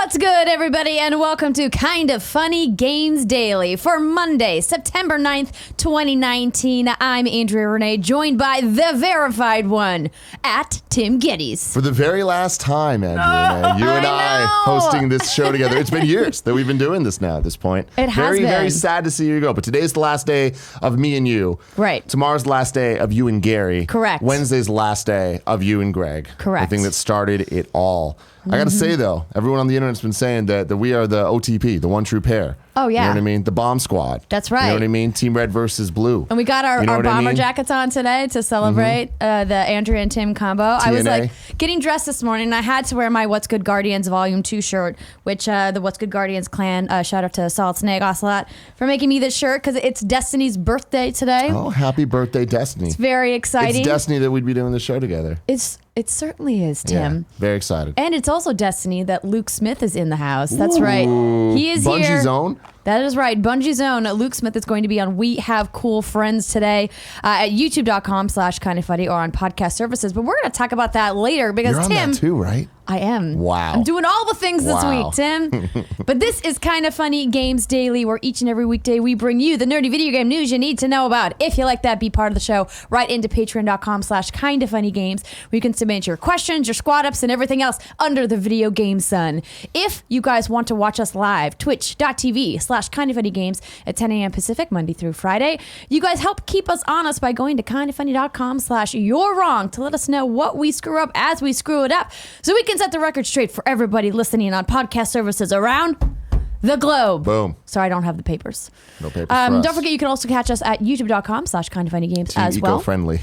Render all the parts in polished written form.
What's good, everybody, and welcome to Kind of Funny Games Daily for Monday, September 9th, 2019. I'm Andrea Renee, joined by the verified one, at Tim Geddes. For the very last time, Andrea Renee, you and I hosting this show together. It's been years that we've been doing this now at this point. It has been. Very sad to see you go, but today's the last day of me and you. Right. Tomorrow's the last day of you and Gary. Correct. Wednesday's the last day of you and Greg. Correct. The thing that started it all. I got to say, though, everyone on the internet's been saying that we are the OTP, the one true pair. Oh, yeah. You know what I mean? The bomb squad. That's right. You know what I mean? Team red versus blue. And we got our bomber jackets on today to celebrate the Andrea and Tim combo. TNA. I was like getting dressed this morning, and I had to wear my What's Good Guardians Volume 2 shirt, which the What's Good Guardians clan, shout out to Solid Snake Ocelot for making me this shirt because it's Destiny's birthday today. Oh, happy birthday, Destiny. It's very exciting. It's Destiny that we'd be doing the show together. It certainly is, Tim. Yeah, very excited. And it's also destiny that Luke Smith is in the house. That's right. He is Bungie here. Zone? That is right. Bungie's own Luke Smith is going to be on We Have Cool Friends today at youtube.com/kindoffunny or on podcast services. But we're going to talk about that later because You're on Tim... that too, right? I am. Wow. I'm doing all the things this Wow. week, Tim. But this is Kind of Funny Games Daily, where each and every weekday we bring you the nerdy video game news you need to know about. If you like that, be part of the show. Right into patreon.com/kindoffunnygames, where you can submit your questions, your squad ups, and everything else under the video game sun. If you guys want to watch us live, twitch.tv/kindoffunnygames at 10 a.m. Pacific, Monday through Friday. You guys help keep us honest by going to kindoffunny.com/you're wrong to let us know what we screw up as we screw it up, so we can set the record straight for everybody listening on podcast services around the globe. Boom. Sorry, I don't have the papers. No papers for us. Don't forget, you can also catch us at youtube.com/kindoffunnygames as well. Eco-friendly.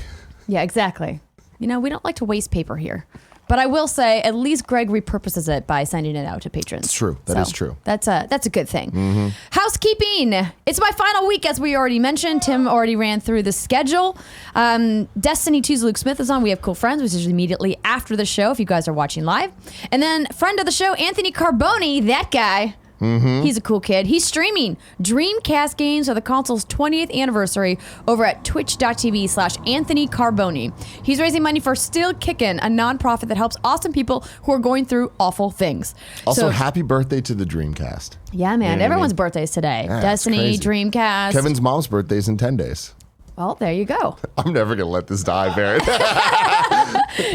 Yeah, exactly. You know, we don't like to waste paper here. But I will say, at least Greg repurposes it by sending it out to patrons. It's true. That is true. That's a good thing. Housekeeping. It's my final week, as we already mentioned. Tim already ran through the schedule. Destiny 2's Luke Smith is on. We Have Cool Friends, which is immediately after the show, if you guys are watching live. And then friend of the show, Anthony Carboni, that guy. He's a cool kid. He's streaming Dreamcast games for the console's 20th anniversary over at twitch.tv/Anthony Carboni. He's raising money for Still Kickin, a nonprofit that helps awesome people who are going through awful things. Also, happy birthday to the Dreamcast. Yeah, man. Everyone's birthdays today. Yeah, Destiny, Dreamcast. Kevin's mom's birthday's in 10 days. Well, there you go. I'm never going to let this die, Barrett.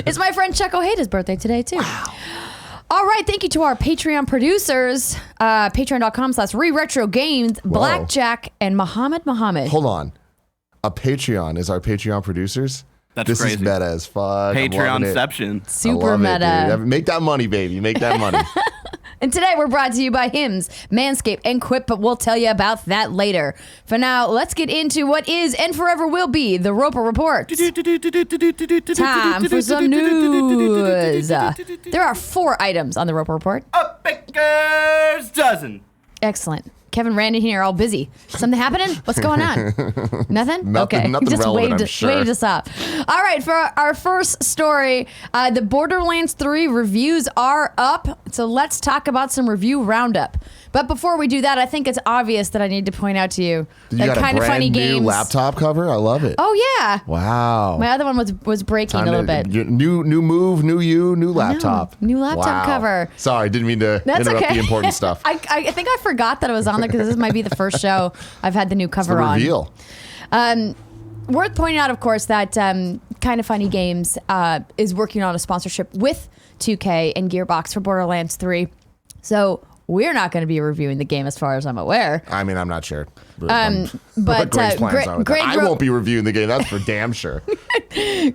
It's my friend Chuck O'Haida's birthday today, too. Wow. All right, thank you to our Patreon producers, patreon.com/ReRetroGames, Blackjack, and Muhammad. Hold on. A Patreon is our Patreon producers? That's crazy. This is meta as fuck. Patreonception. Super meta. Make that money, baby. Make that money. And today we're brought to you by Hims, Manscaped, and Quip, but we'll tell you about that later. For now, let's get into what is and forever will be the Roper Report. Time for some news. There are 4 items on the Roper Report. A baker's dozen. Excellent. Kevin ran in here all busy. Something happening? What's going on? Nothing? Okay. Nothing Just relevant, I'm sure. waved us up. All right, for our first story, the Borderlands 3 reviews are up. So let's talk about some review roundup. But before we do that, I think it's obvious that I need to point out to you that got Kind a of Funny brand new Games laptop cover? I love it. Oh yeah. Wow. My other one was breaking a little bit. New move, new you, new laptop. New laptop cover. Sorry, didn't mean to interrupt the important stuff. I think I forgot that it was on there because this might be the first show I've had the new cover It's the reveal. on. Worth pointing out, of course, that Kind of Funny Games is working on a sponsorship with 2K and Gearbox for Borderlands 3. So we're not going to be reviewing the game as far as I'm aware. I mean, I'm not sure. But Greg's plans are with that. Greg I won't be reviewing the game. That's for damn sure.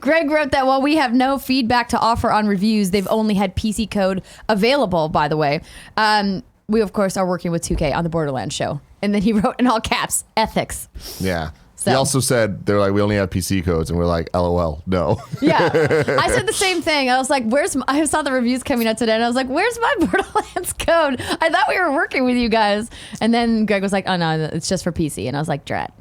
Greg wrote that while we have no feedback to offer on reviews, they've only had PC code available, by the way. We, of course, are working with 2K on the Borderlands show. And then he wrote in all caps, ethics. Yeah. So. He also said, they're like, we only have PC codes. And we're like, LOL, no. Yeah. I said the same thing. I was like, I saw the reviews coming out today. And I was like, where's my Borderlands code? I thought we were working with you guys. And then Greg was like, oh, no, it's just for PC. And I was like, drat.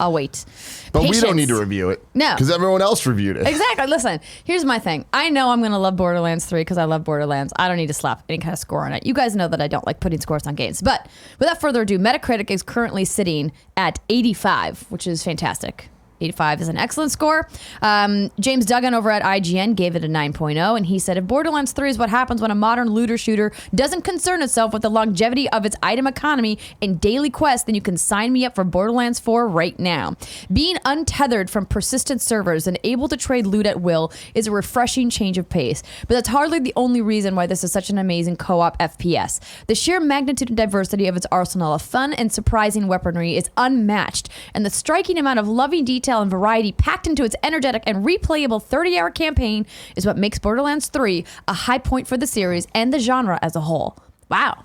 I'll wait. But Patience. we don't need to review it. No. Because everyone else reviewed it. Exactly. Listen, here's my thing. I know I'm going to love Borderlands 3 because I love Borderlands. I don't need to slap any kind of score on it. You guys know that I don't like putting scores on games. But without further ado, Metacritic is currently sitting at 85, which is fantastic. 85 is an excellent score. James Duggan over at IGN gave it a 9.0, and he said, if Borderlands 3 is what happens when a modern looter shooter doesn't concern itself with the longevity of its item economy and daily quests, then you can sign me up for Borderlands 4 right now. Being untethered from persistent servers and able to trade loot at will is a refreshing change of pace, but that's hardly the only reason why this is such an amazing co-op FPS. The sheer magnitude and diversity of its arsenal of fun and surprising weaponry is unmatched, and the striking amount of loving detail and variety packed into its energetic and replayable 30-hour campaign is what makes Borderlands 3 a high point for the series and the genre as a whole. Wow.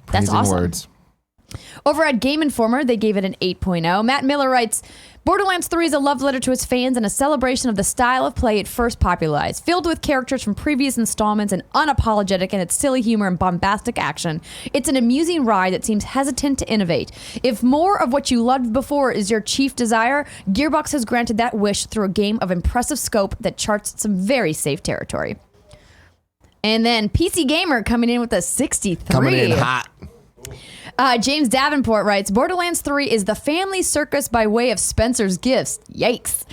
That's Praising awesome. words. Over at Game Informer, they gave it an 8.0. Matt Miller writes, Borderlands 3 is a love letter to its fans and a celebration of the style of play it first popularized, filled with characters from previous installments and unapologetic in its silly humor and bombastic action. It's an amusing ride that seems hesitant to innovate. If more of what you loved before is your chief desire, Gearbox has granted that wish through a game of impressive scope that charts some very safe territory. And then PC Gamer coming in with a 63. Coming in hot. James Davenport writes, Borderlands 3 is the family circus by way of Spencer's Gifts. Yikes.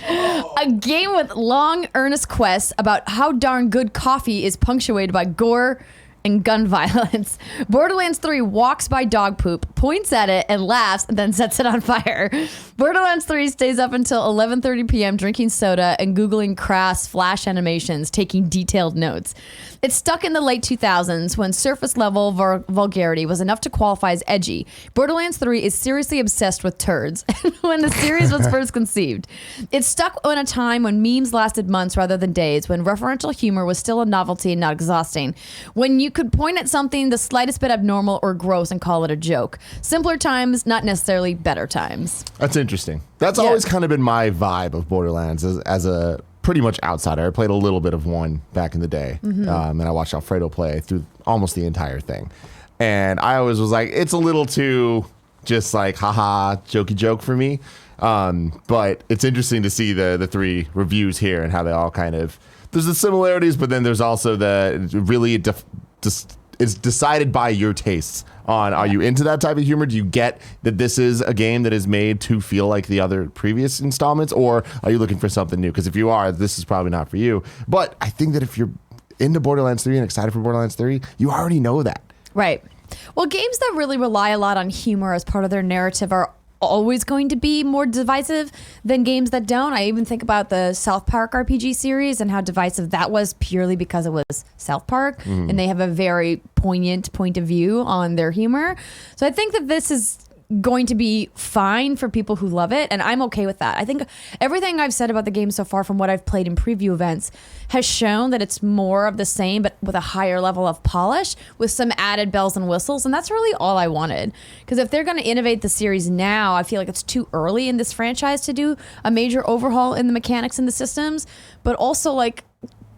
A game with long, earnest quests about how darn good coffee is punctuated by gore and gun violence. Borderlands 3 walks by dog poop, points at it, and laughs, and then sets it on fire. Borderlands 3 stays up until 11:30 p.m. drinking soda and Googling crass flash animations, taking detailed notes. It's stuck in the late 2000s when surface-level vulgarity was enough to qualify as edgy. Borderlands 3 is seriously obsessed with turds when the series was first conceived. It's stuck in a time when memes lasted months rather than days, when referential humor was still a novelty and not exhausting, when you could point at something the slightest bit abnormal or gross and call it a joke. Simpler times, not necessarily better times. That's interesting. That's always kind of been my vibe of Borderlands as a pretty much outsider. I played a little bit of one back in the day, and I watched Alfredo play through almost the entire thing. And I always was like, it's a little too just like, haha, jokey joke for me. But it's interesting to see the three reviews here and how they all kind of, there's the similarities, but then there's also the really it's decided by your tastes on, are you into that type of humor? Do you get that this is a game that is made to feel like the other previous installments, or are you looking for something new? Because if you are, this is probably not for you. But I think that if you're into Borderlands 3 and excited for Borderlands 3, you already know that. Right. Well, games that really rely a lot on humor as part of their narrative are always going to be more divisive than games that don't. I even think about the South Park RPG series and how divisive that was purely because it was South Park, and they have a very poignant point of view on their humor. So I think that this is going to be fine for people who love it, and I'm okay with that. I think everything I've said about the game so far from what I've played in preview events has shown that it's more of the same but with a higher level of polish with some added bells and whistles, and that's really all I wanted. Because if they're going to innovate the series now, I feel like it's too early in this franchise to do a major overhaul in the mechanics and the systems, but also like,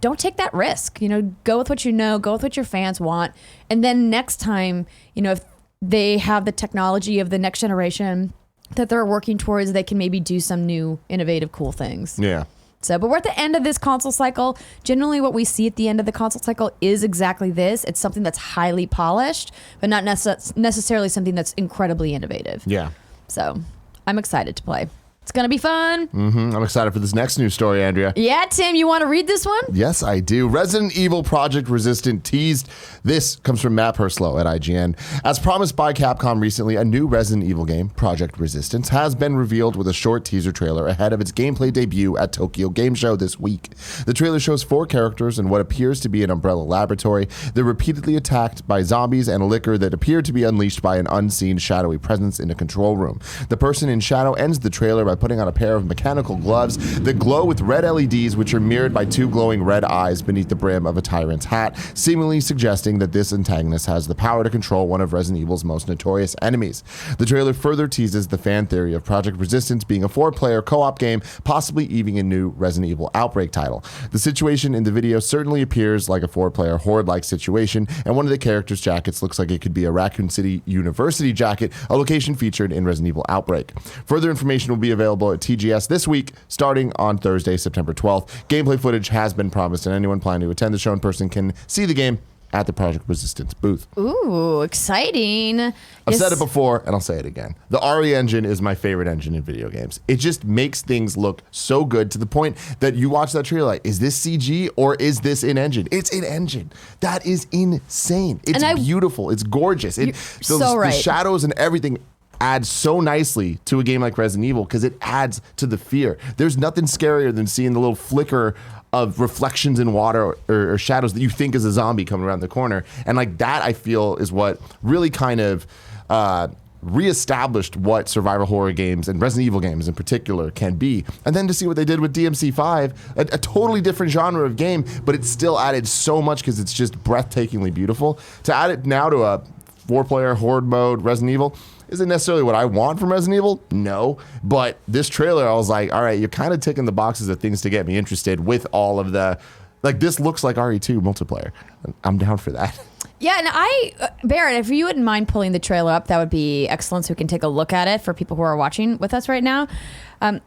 don't take that risk. You know, go with what you know, go with what your fans want, and then next time, you know, if they have the technology of the next generation that they're working towards, they can maybe do some new, innovative, cool things. Yeah. So, but we're at the end of this console cycle. Generally, what we see at the end of the console cycle is exactly this. It's something that's highly polished, but not necessarily something that's incredibly innovative. Yeah. So, I'm excited to play. It's going to be fun. I'm excited for this next news story, Andrea. Yeah, Tim, you want to read this one? Yes, I do. Resident Evil Project Resistant teased. This comes from Matt Purslow at IGN. As promised by Capcom recently, a new Resident Evil game, Project Resistance, has been revealed with a short teaser trailer ahead of its gameplay debut at Tokyo Game Show this week. The trailer shows 4 characters in what appears to be an Umbrella laboratory. They're repeatedly attacked by zombies and a liquor that appear to be unleashed by an unseen shadowy presence in a control room. The person in shadow ends the trailer by putting on a pair of mechanical gloves that glow with red LEDs, which are mirrored by 2 glowing red eyes beneath the brim of a tyrant's hat, seemingly suggesting that this antagonist has the power to control one of Resident Evil's most notorious enemies. The trailer further teases the fan theory of Project Resistance being a 4-player co-op game, possibly even a new Resident Evil Outbreak title. The situation in the video certainly appears like a 4-player horde-like situation, and one of the characters' jackets looks like it could be a Raccoon City University jacket, a location featured in Resident Evil Outbreak. Further information will be available at TGS this week, starting on Thursday, September 12th. Gameplay footage has been promised, and anyone planning to attend the show in person can see the game at the Project Resistance booth. Ooh, exciting. I've said it before, and I'll say it again. The RE engine is my favorite engine in video games. It just makes things look so good to the point that you watch that trailer like, is this CG or is this in engine? It's in engine. That is insane. It's beautiful. It's gorgeous. The shadows and everything adds so nicely to a game like Resident Evil because it adds to the fear. There's nothing scarier than seeing the little flicker of reflections in water or shadows that you think is a zombie coming around the corner. And like that, I feel, is what really kind of reestablished what survival horror games and Resident Evil games in particular can be. And then to see what they did with DMC5, a totally different genre of game, but it still added so much because it's just breathtakingly beautiful. To add it now to a 4-player horde mode Resident Evil isn't necessarily what I want from Resident Evil, no. But this trailer, I was like, all right, you're kind of ticking the boxes of things to get me interested with all of the, like, this looks like RE2 multiplayer. I'm down for that. Yeah, and Barrett, if you wouldn't mind pulling the trailer up, that would be excellent so we can take a look at it for people who are watching with us right now.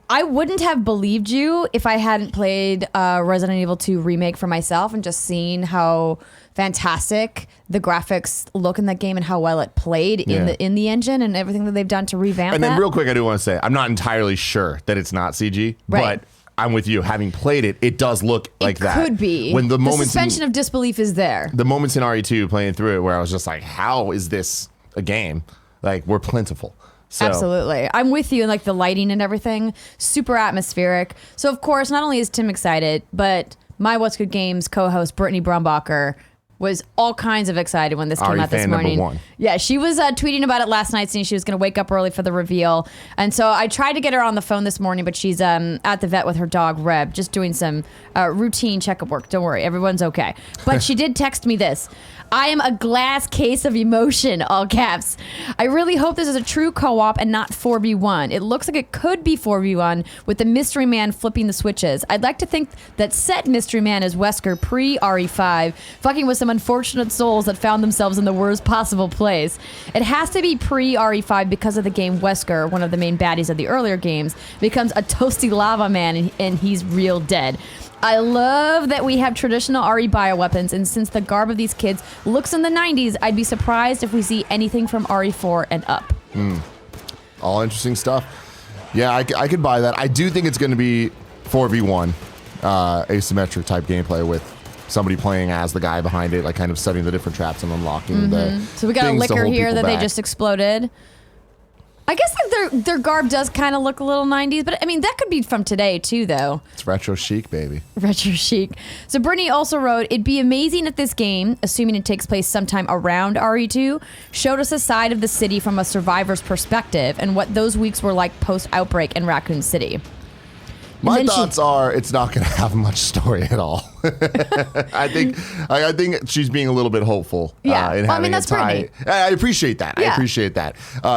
I wouldn't have believed you if I hadn't played Resident Evil 2 Remake for myself and just seen how fantastic the graphics look in that game and how well it played in the engine and everything that they've done to revamp And then real quick, I do want to say, I'm not entirely sure that it's not CG, but I'm with you. Having played it, it does look like that. It could be. When the suspension of disbelief is there. The moments in RE2 playing through it where I was just like, how is this a game? Like, we're plentiful. So. Absolutely. I'm with you in like the lighting and everything. Super atmospheric. So of course, not only is Tim excited, but my What's Good Games co-host Brittany Brumbacher was all kinds of excited when this came out this morning. #1. Yeah, she was tweeting about it last night, saying she was going to wake up early for the reveal. And so I tried to get her on the phone this morning, but she's at the vet with her dog, Reb, just doing some routine checkup work. Don't worry, everyone's okay. But she did text me this. I am a glass case of emotion, all caps. I really hope this is a true co-op and not 4v1. It looks like it could be 4v1 with the mystery man flipping the switches. I'd like to think that said mystery man is Wesker pre-RE5, fucking with some unfortunate souls that found themselves in the worst possible place. It has to be pre-RE5 because of the game Wesker, one of the main baddies of the earlier games, becomes a toasty lava man and he's real dead. I love that we have traditional RE bioweapons, and since the garb of these kids looks in the 90s, I'd be surprised if we see anything from RE4 and up. All interesting stuff. Yeah, I could buy that. I do think it's going to be 4v1 asymmetric type gameplay with somebody playing as the guy behind it, like kind of studying the different traps and unlocking the So we got a things to liquor hold here people that they back. just exploded. I guess like their garb does kind of look a little 90s, but I mean, that could be from today too, though. It's retro chic, baby. Retro chic. So Brittany also wrote, it'd be amazing if this game, assuming it takes place sometime around RE2, showed us a side of the city from a survivor's perspective and what those weeks were like post-outbreak in Raccoon City. My thoughts are it's not going to have much story at all. I think she's being a little bit hopeful. Yeah, in having that's Brittany. I appreciate that. Yeah. I appreciate that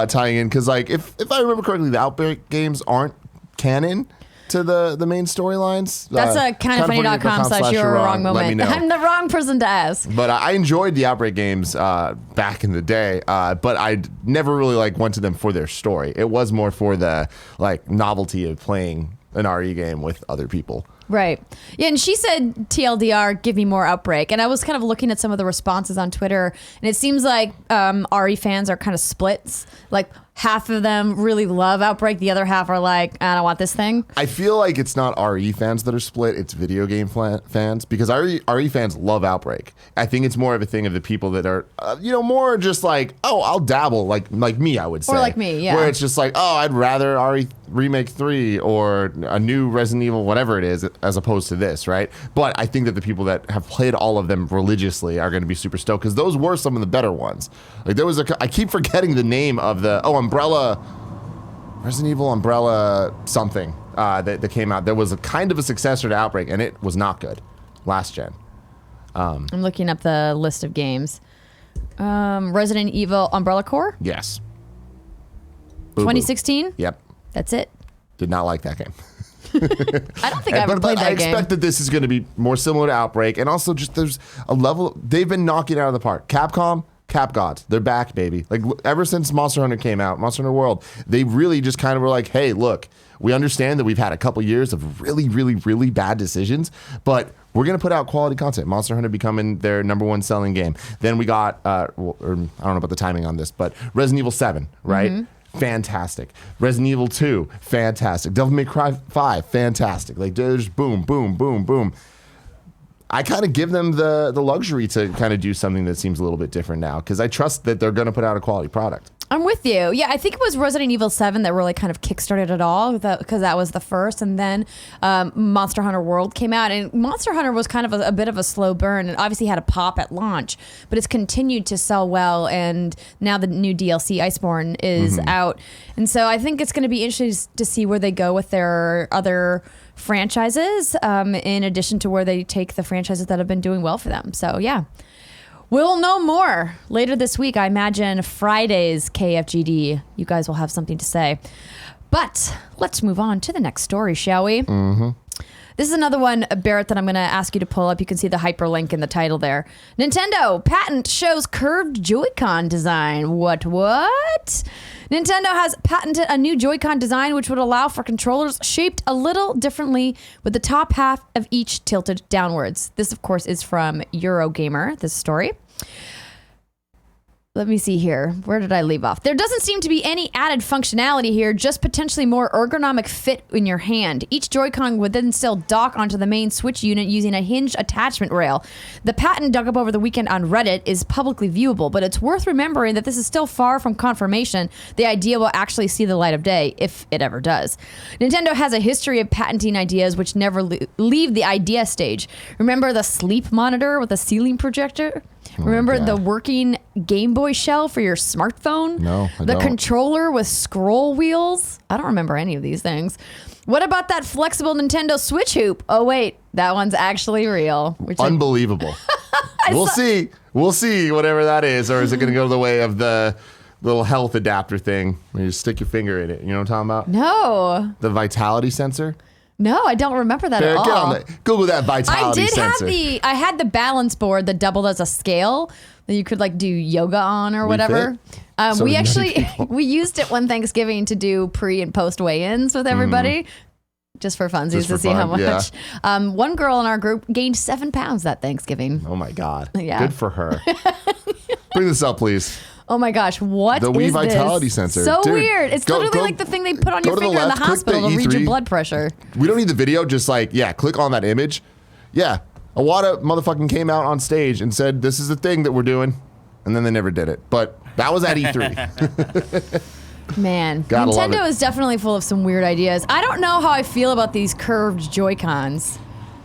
tying in because, like, if I remember correctly, the Outbreak games aren't canon to the main storylines. That's a kindoffunny.com/you're a wrong moment. Let me know. I'm the wrong person to ask. But I enjoyed the Outbreak games back in the day, but I never really went to them for their story. It was more for the novelty of playing an RE game with other people. Right. Yeah, and she said, TLDR, give me more Outbreak. And I was kind of looking at some of the responses on Twitter, and it seems like RE fans are kind of splits. Like, half of them really love Outbreak. The other half are like, I don't want this thing. I feel like it's not RE fans that are split. It's video game fans, because RE fans love Outbreak. I think it's more of a thing of the people that are, more just like, oh, I'll dabble, like me, I would say. Or like me, yeah. Where it's just like, oh, I'd rather RE Remake 3 or a new Resident Evil, whatever it is, as opposed to this, right? But I think that the people that have played all of them religiously are going to be super stoked, because those were some of the better ones. Like, there was I keep forgetting the name of the, Resident Evil Umbrella something that came out. There was a kind of a successor to Outbreak, and it was not good last gen. I'm looking up the list of games. Resident Evil Umbrella Corps? Yes. 2016? Yep. That's it. Did not like that game. I don't think I ever played that game. I expect that this is going to be more similar to Outbreak, and also just there's a level. They've been knocking it out of the park. Capcom, Cap Gods, they're back, baby. Like, ever since Monster Hunter came out, Monster Hunter World, they really just kind of were like, hey, look, We understand that we've had a couple years of really, really, really bad decisions, but we're going to put out quality content. Monster Hunter becoming their number one selling game. Then we got, I don't know about the timing on this, but Resident Evil 7, right? Mm-hmm. Fantastic. Resident Evil 2, fantastic. Devil May Cry 5, fantastic. Like, there's boom, boom, boom, boom. I kind of give them the luxury to kind of do something that seems a little bit different now because I trust that they're going to put out a quality product. I'm with you. Yeah, I think it was Resident Evil 7 that really kind of kickstarted it all because that was the first. And then Monster Hunter World came out. And Monster Hunter was kind of a bit of a slow burn and obviously had a pop at launch. But it's continued to sell well. And now the new DLC, Iceborne, is out. And so I think it's going to be interesting to see where they go with their other franchises in addition to where they take the franchises that have been doing well for them. So, yeah. We'll know more later this week. I imagine Friday's KFGD. You guys will have something to say. But let's move on to the next story, shall we? Mm-hmm. This is another one, Barrett, that I'm going to ask you to pull up. You can see the hyperlink in the title there. Nintendo patent shows curved Joy-Con design. What? Nintendo has patented a new Joy-Con design which would allow for controllers shaped a little differently with the top half of each tilted downwards. This, of course, is from Eurogamer, this story. Let me see here. Where did I leave off? There doesn't seem to be any added functionality here, just potentially more ergonomic fit in your hand. Each Joy-Con would then still dock onto the main Switch unit using a hinged attachment rail. The patent dug up over the weekend on Reddit is publicly viewable, but it's worth remembering that this is still far from confirmation. The idea will actually see the light of day, if it ever does. Nintendo has a history of patenting ideas which never leave the idea stage. Remember the sleep monitor with a ceiling projector? Remember the working Game Boy shell for your smartphone? No, I The don't. controller with scroll wheels? I don't remember any of these things. What about that flexible Nintendo Switch hoop? Oh, wait, that one's actually real. Unbelievable. We'll see. We'll see whatever that is. Or is it going to go the way of the little health adapter thing where you stick your finger in it? You know what I'm talking about? No. The vitality sensor? No, I don't remember that at all. Get on Google that vitality sensor. I had the balance board that doubled as a scale that you could like do yoga on or whatever. So we many actually people. we used it one Thanksgiving to do pre and post weigh-ins with everybody. Just for funsies Just to for see how fun, much. yeah. One girl in our group gained 7 pounds that Thanksgiving. Oh my God. Yeah. Good for her. Bring this up, please. Oh my gosh, what The is Wii Vitality this? Sensor. So Dude, weird. It's literally like the thing they put on your to the finger in the left, click hospital the to read your E3. blood pressure. We don't need the video. Just click on that image. Yeah. Iwata motherfucking came out on stage and said, this is the thing that we're doing. And then they never did it. But that was at E3. Man, Gotta love Nintendo it. is definitely full of some weird ideas. I don't know how I feel about these curved Joy-Cons.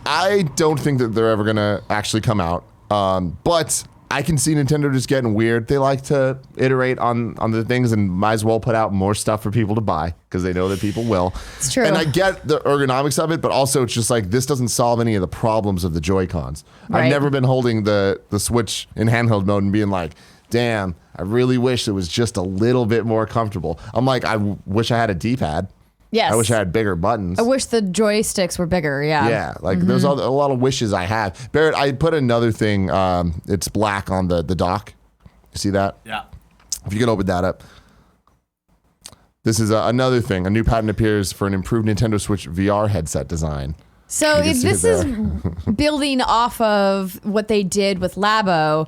I don't think that they're ever going to actually come out. But I can see Nintendo just getting weird. They like to iterate on the things and might as well put out more stuff for people to buy because they know that people will. It's true. And I get the ergonomics of it, but also it's just like this doesn't solve any of the problems of the Joy-Cons. Right. I've never been holding the Switch in handheld mode and being like, damn, I really wish it was just a little bit more comfortable. I'm like, I wish I had a D-pad. Yes. I wish I had bigger buttons. I wish the joysticks were bigger, yeah. Yeah, like there's a lot of wishes I have. Barrett, I put another thing. It's black on the dock. You see that? Yeah. If you can open that up. This is another thing. A new patent appears for an improved Nintendo Switch VR headset design. So You can if see this it is building off of what they did with Labo,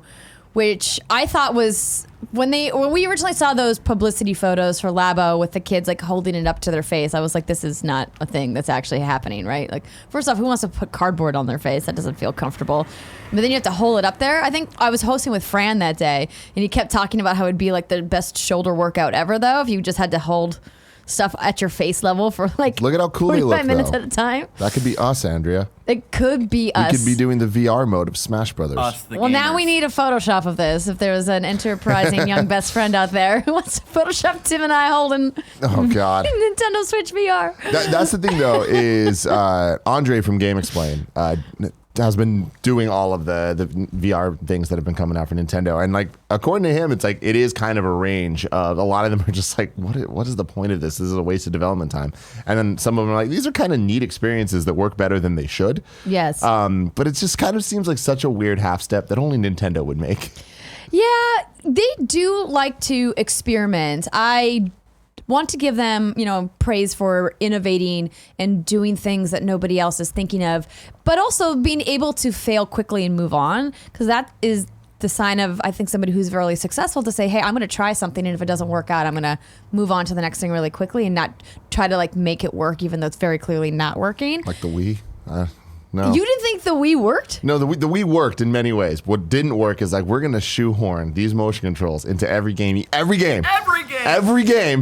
which I thought was when we originally saw those publicity photos for Labo with the kids like holding it up to their face, I was like, this is not a thing that's actually happening, right? Like, first off, who wants to put cardboard on their face? That doesn't feel comfortable. But then you have to hold it up there. I think I was hosting with Fran that day, and he kept talking about how it'd be like the best shoulder workout ever, though, if you just had to hold stuff at your face level for like Look at how cool they 45 look, minutes though. at a time. That could be us, Andrea. It could be us. We could be doing the VR mode of Smash Brothers. Us, the Well, now gamers. we need a Photoshop of this. If there's an enterprising young best friend out there who wants to Photoshop Tim and I holding Oh God. Nintendo Switch VR. That's the thing, though, is Andre from Game Explain has been doing all of the VR things that have been coming out for Nintendo. And, like, according to him, it's like it is kind of a range of a lot of them are just like, what is the point of this? This is a waste of development time. And then some of them are like, these are kind of neat experiences that work better than they should. Yes. But it just kind of seems like such a weird half step that only Nintendo would make. Yeah, they do like to experiment. I want to give them, praise for innovating and doing things that nobody else is thinking of, but also being able to fail quickly and move on, because that is the sign of, I think, somebody who's really successful, to say, hey, I'm going to try something, and if it doesn't work out, I'm going to move on to the next thing really quickly and not try to make it work, even though it's very clearly not working. Like the Wii? No. You didn't think the Wii worked? No, the Wii worked in many ways. What didn't work is we're going to shoehorn these motion controls into every game. Every game.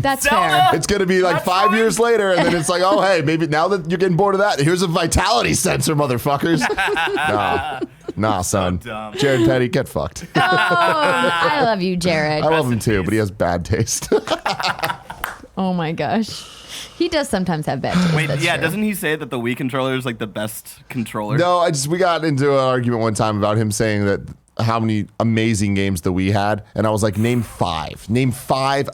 That's Zelda. fair. It's going to be 5 years later, and then it's oh, hey, maybe now that you're getting bored of that, here's a vitality sensor, motherfuckers. Nah, son. So dumb. Jared Petty, get fucked. Oh, I love you, Jared. I love him too, but he has bad taste. Oh my gosh. He does sometimes have bad taste. Wait, that's yeah, true. doesn't he say that the Wii controller is the best controller? No, we got into an argument one time about him saying that how many amazing games the Wii had, and I was like, name 5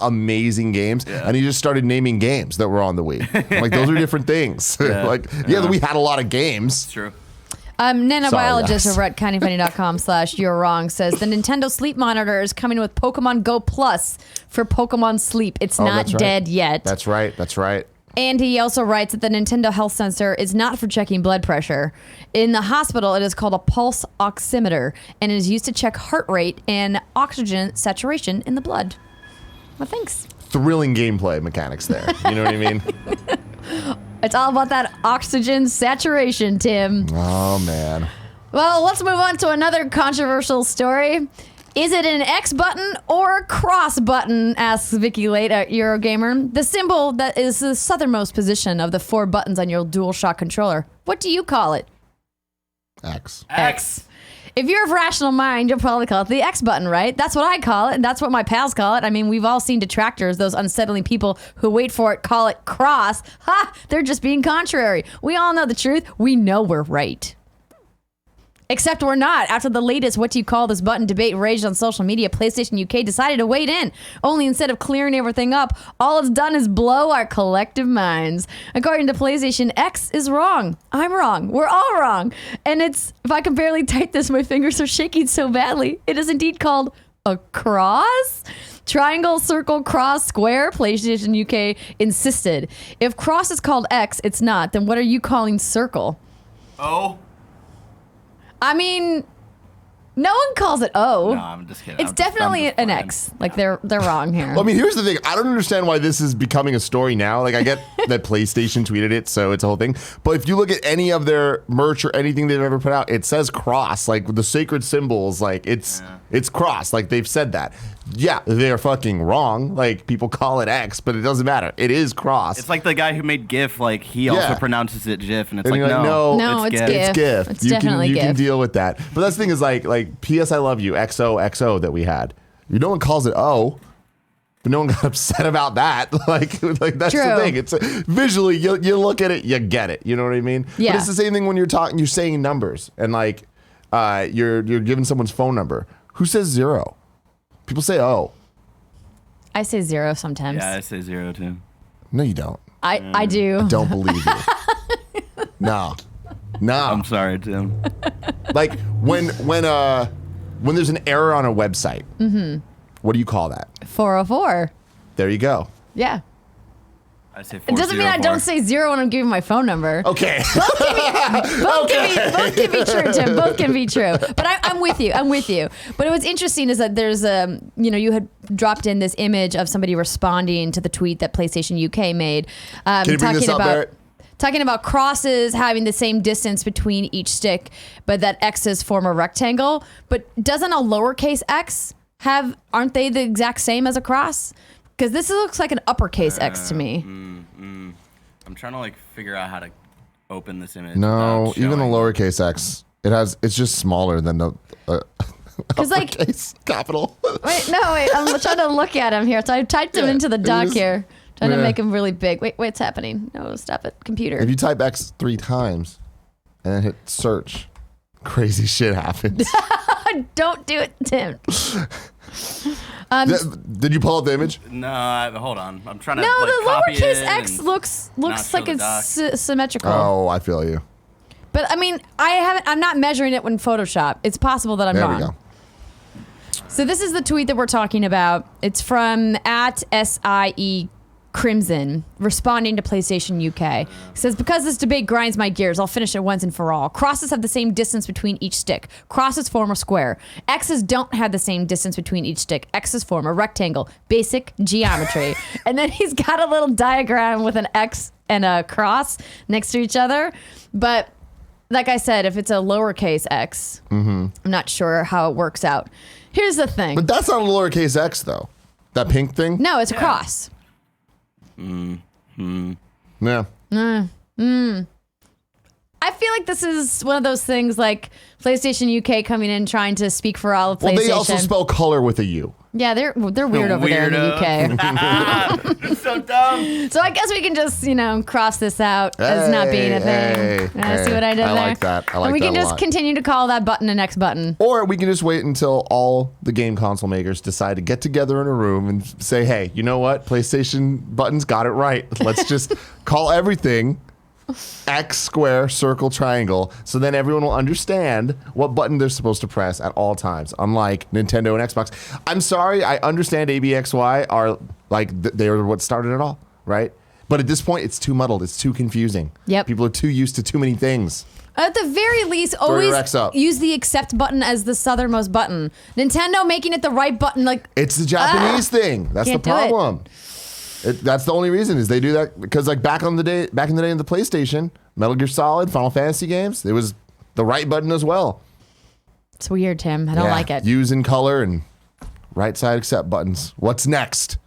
amazing games, and he just started naming games that were on the Wii. I'm like, those are different things. The Wii had a lot of games. It's true. Nano Sorry, Biologist guys. over at kindoffunny.com/you're wrong says the Nintendo Sleep Monitor is coming with Pokemon Go Plus for Pokemon Sleep. It's not that's right. dead yet. That's right. And he also writes that the Nintendo Health Sensor is not for checking blood pressure. In the hospital, it is called a pulse oximeter, and it is used to check heart rate and oxygen saturation in the blood. Well, thanks. Thrilling gameplay mechanics there. You know what I mean? It's all about that oxygen saturation, Tim. Oh, man. Well, let's move on to another controversial story. Is it an X button or a cross button, asks Vicky Late at Eurogamer. The symbol that is the southernmost position of the 4 buttons on your DualShock controller. What do you call it? X. If you're of rational mind, you'll probably call it the X button, right? That's what I call it, and that's what my pals call it. I mean, we've all seen detractors, those unsettling people who wait for it, call it cross. Ha! They're just being contrary. We all know the truth. We know we're right. Except we're not. After the latest what do you call this button debate raged on social media, PlayStation UK decided to wade in. Only instead of clearing everything up, all it's done is blow our collective minds. According to PlayStation, X is wrong. I'm wrong. We're all wrong. And if I can barely type this, my fingers are shaking so badly. It is indeed called a cross? Triangle, circle, cross, square, PlayStation UK insisted. If cross is called X, it's not. Then what are you calling circle? Oh. I mean, no one calls it O. No, I'm just kidding. It's definitely an X. They're wrong here. Well, I mean, here's the thing. I don't understand why this is becoming a story now. I get that PlayStation tweeted it, so it's a whole thing. But if you look at any of their merch or anything they've ever put out, it says cross. The sacred symbols, it's cross. They've said that. Yeah, they're fucking wrong. People call it X, but it doesn't matter. It is cross. It's like the guy who made GIF. He also pronounces it GIF, and it's you're No, it's GIF. It's GIF. It's definitely you GIF. can deal with that. But that's the thing is P.S. I love you, XOXO that we had. No one calls it O, but no one got upset about that. That's True. the thing. It's visually you look at it, you get it. You know what I mean? Yeah. But it's the same thing when you're saying numbers and you're giving someone's phone number. Who says 0? People say O. I say 0 sometimes. Yeah, I say 0 too. No, you don't. I do. I don't believe you. No. I'm sorry, Tim. When there's an error on a website, what do you call that? 404. There you go. Yeah. I say 404. It doesn't mean I don't say 0 when I'm giving my phone number. Okay. Both can be true, Tim. Both can be true. But I'm with you. But what's interesting is that there's you had dropped in this image of somebody responding to the tweet that PlayStation UK made. Can you bring this up, Barrett? Talking about crosses having the same distance between each stick, but that X's form a rectangle. But doesn't a lowercase x aren't they the exact same as a cross? Because this looks like an uppercase X to me. I'm trying to figure out how to open this image. No, without even a showing. lowercase x, it's just smaller than the uppercase capital. Wait, I'm trying to look at him here. So I typed him into the doc here, trying to make him really big. Wait, what's happening? No, stop it, computer. If you type X 3 times and then hit search, crazy shit happens. Don't do it, Tim. Did you pull up the image? No, hold on. I'm trying to No, the copy lowercase it X and looks not show like the it's doc. symmetrical. Oh, I feel you. But I mean, I'm not measuring it in Photoshop. It's possible that I'm There wrong. we go. So this is the tweet that we're talking about. It's from @SIE Crimson, responding to PlayStation UK. He says, because this debate grinds my gears, I'll finish it once and for all. Crosses have the same distance between each stick. Crosses form a square. X's don't have the same distance between each stick. X's form a rectangle. Basic geometry. And then he's got a little diagram with an X and a cross next to each other. But like I said, if it's a lowercase x, I'm not sure how it works out. Here's the thing. But that's not a lowercase x, though. That pink thing? No, it's a cross. Yeah. I feel like this is one of those things like PlayStation UK coming in trying to speak for all of PlayStation. Well, they also spell color with a U. Yeah, they're weird over there in the UK. It's so dumb. So I guess we can just, cross this out as not being a thing. See what I did there? I like that. I like and we that can a just lot. continue to call that button an X button. Or we can just wait until all the game console makers decide to get together in a room and say, hey, you know what? PlayStation buttons got it right. Let's just call everything X, square, circle, triangle. So then everyone will understand what button they're supposed to press at all times, unlike Nintendo and Xbox. I'm sorry, I understand ABXY are they are what started it all, right? But at this point, it's too muddled. It's too confusing. Yep. People are too used to too many things. At the very least, your always X up. use the accept button as the southernmost button. Nintendo making it the right button, It's the Japanese thing. That's the Can't do it. problem. That's the only reason is they do that because back in the day in the PlayStation, Metal Gear Solid, Final Fantasy games, it was the right button as well. It's weird, Tim. I don't like it. Use in color and right side accept buttons. What's next?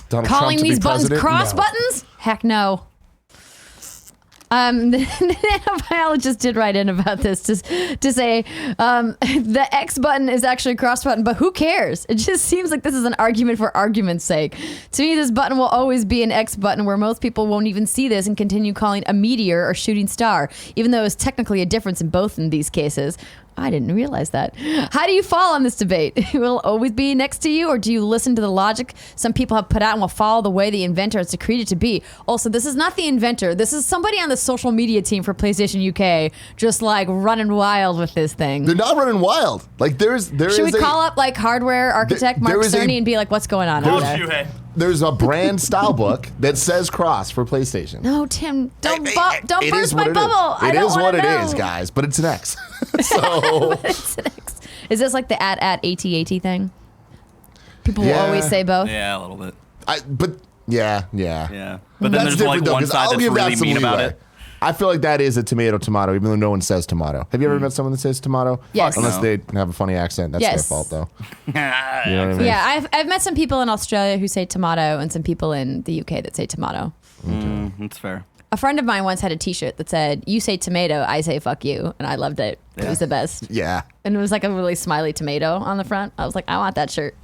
Donald Calling Trump to be these buttons president? cross No. buttons? Heck no. The Nano Biologist did write in about this to say the X button is actually a cross button, but who cares? It just seems like this is an argument for argument's sake. To me, this button will always be an X button where most people won't even see this and continue calling a meteor or shooting star, even though it's technically a difference in both in these cases. I didn't realize that. How do you fall on this debate? It will always be next to you, or do you listen to the logic some people have put out and will follow the way the inventor has decreed it to be? Also, this is not the inventor. This is somebody on the social media team for PlayStation UK just running wild with this thing. They're not running wild. Should we call up hardware architect Mark Cerny and be like, what's going on out there? There's a brand style book that says cross for PlayStation. No, Tim, don't It burst is my what it bubble. is. I It don't is what wanna it know. is, guys. But it's an X. So It's an X. Is this like the at AT thing? People will Yeah. always say both. Yeah, a little bit. yeah. Yeah. But then That's there's like different, though, one 'cause side I'll that's give that really some mean about leeway. it. I feel like that is a tomato, even though no one says tomato. Have you ever met someone that says tomato? Yes. Unless No. they have a funny accent. That's their fault, though. You know what I mean? Yeah, I've met some people in Australia who say tomato and some people in the UK that say tomato. That's fair. A friend of mine once had a t-shirt that said, "You say tomato, I say fuck you." And I loved it. It was the best. Yeah. And it was like a really smiley tomato on the front. I was like, I want that shirt.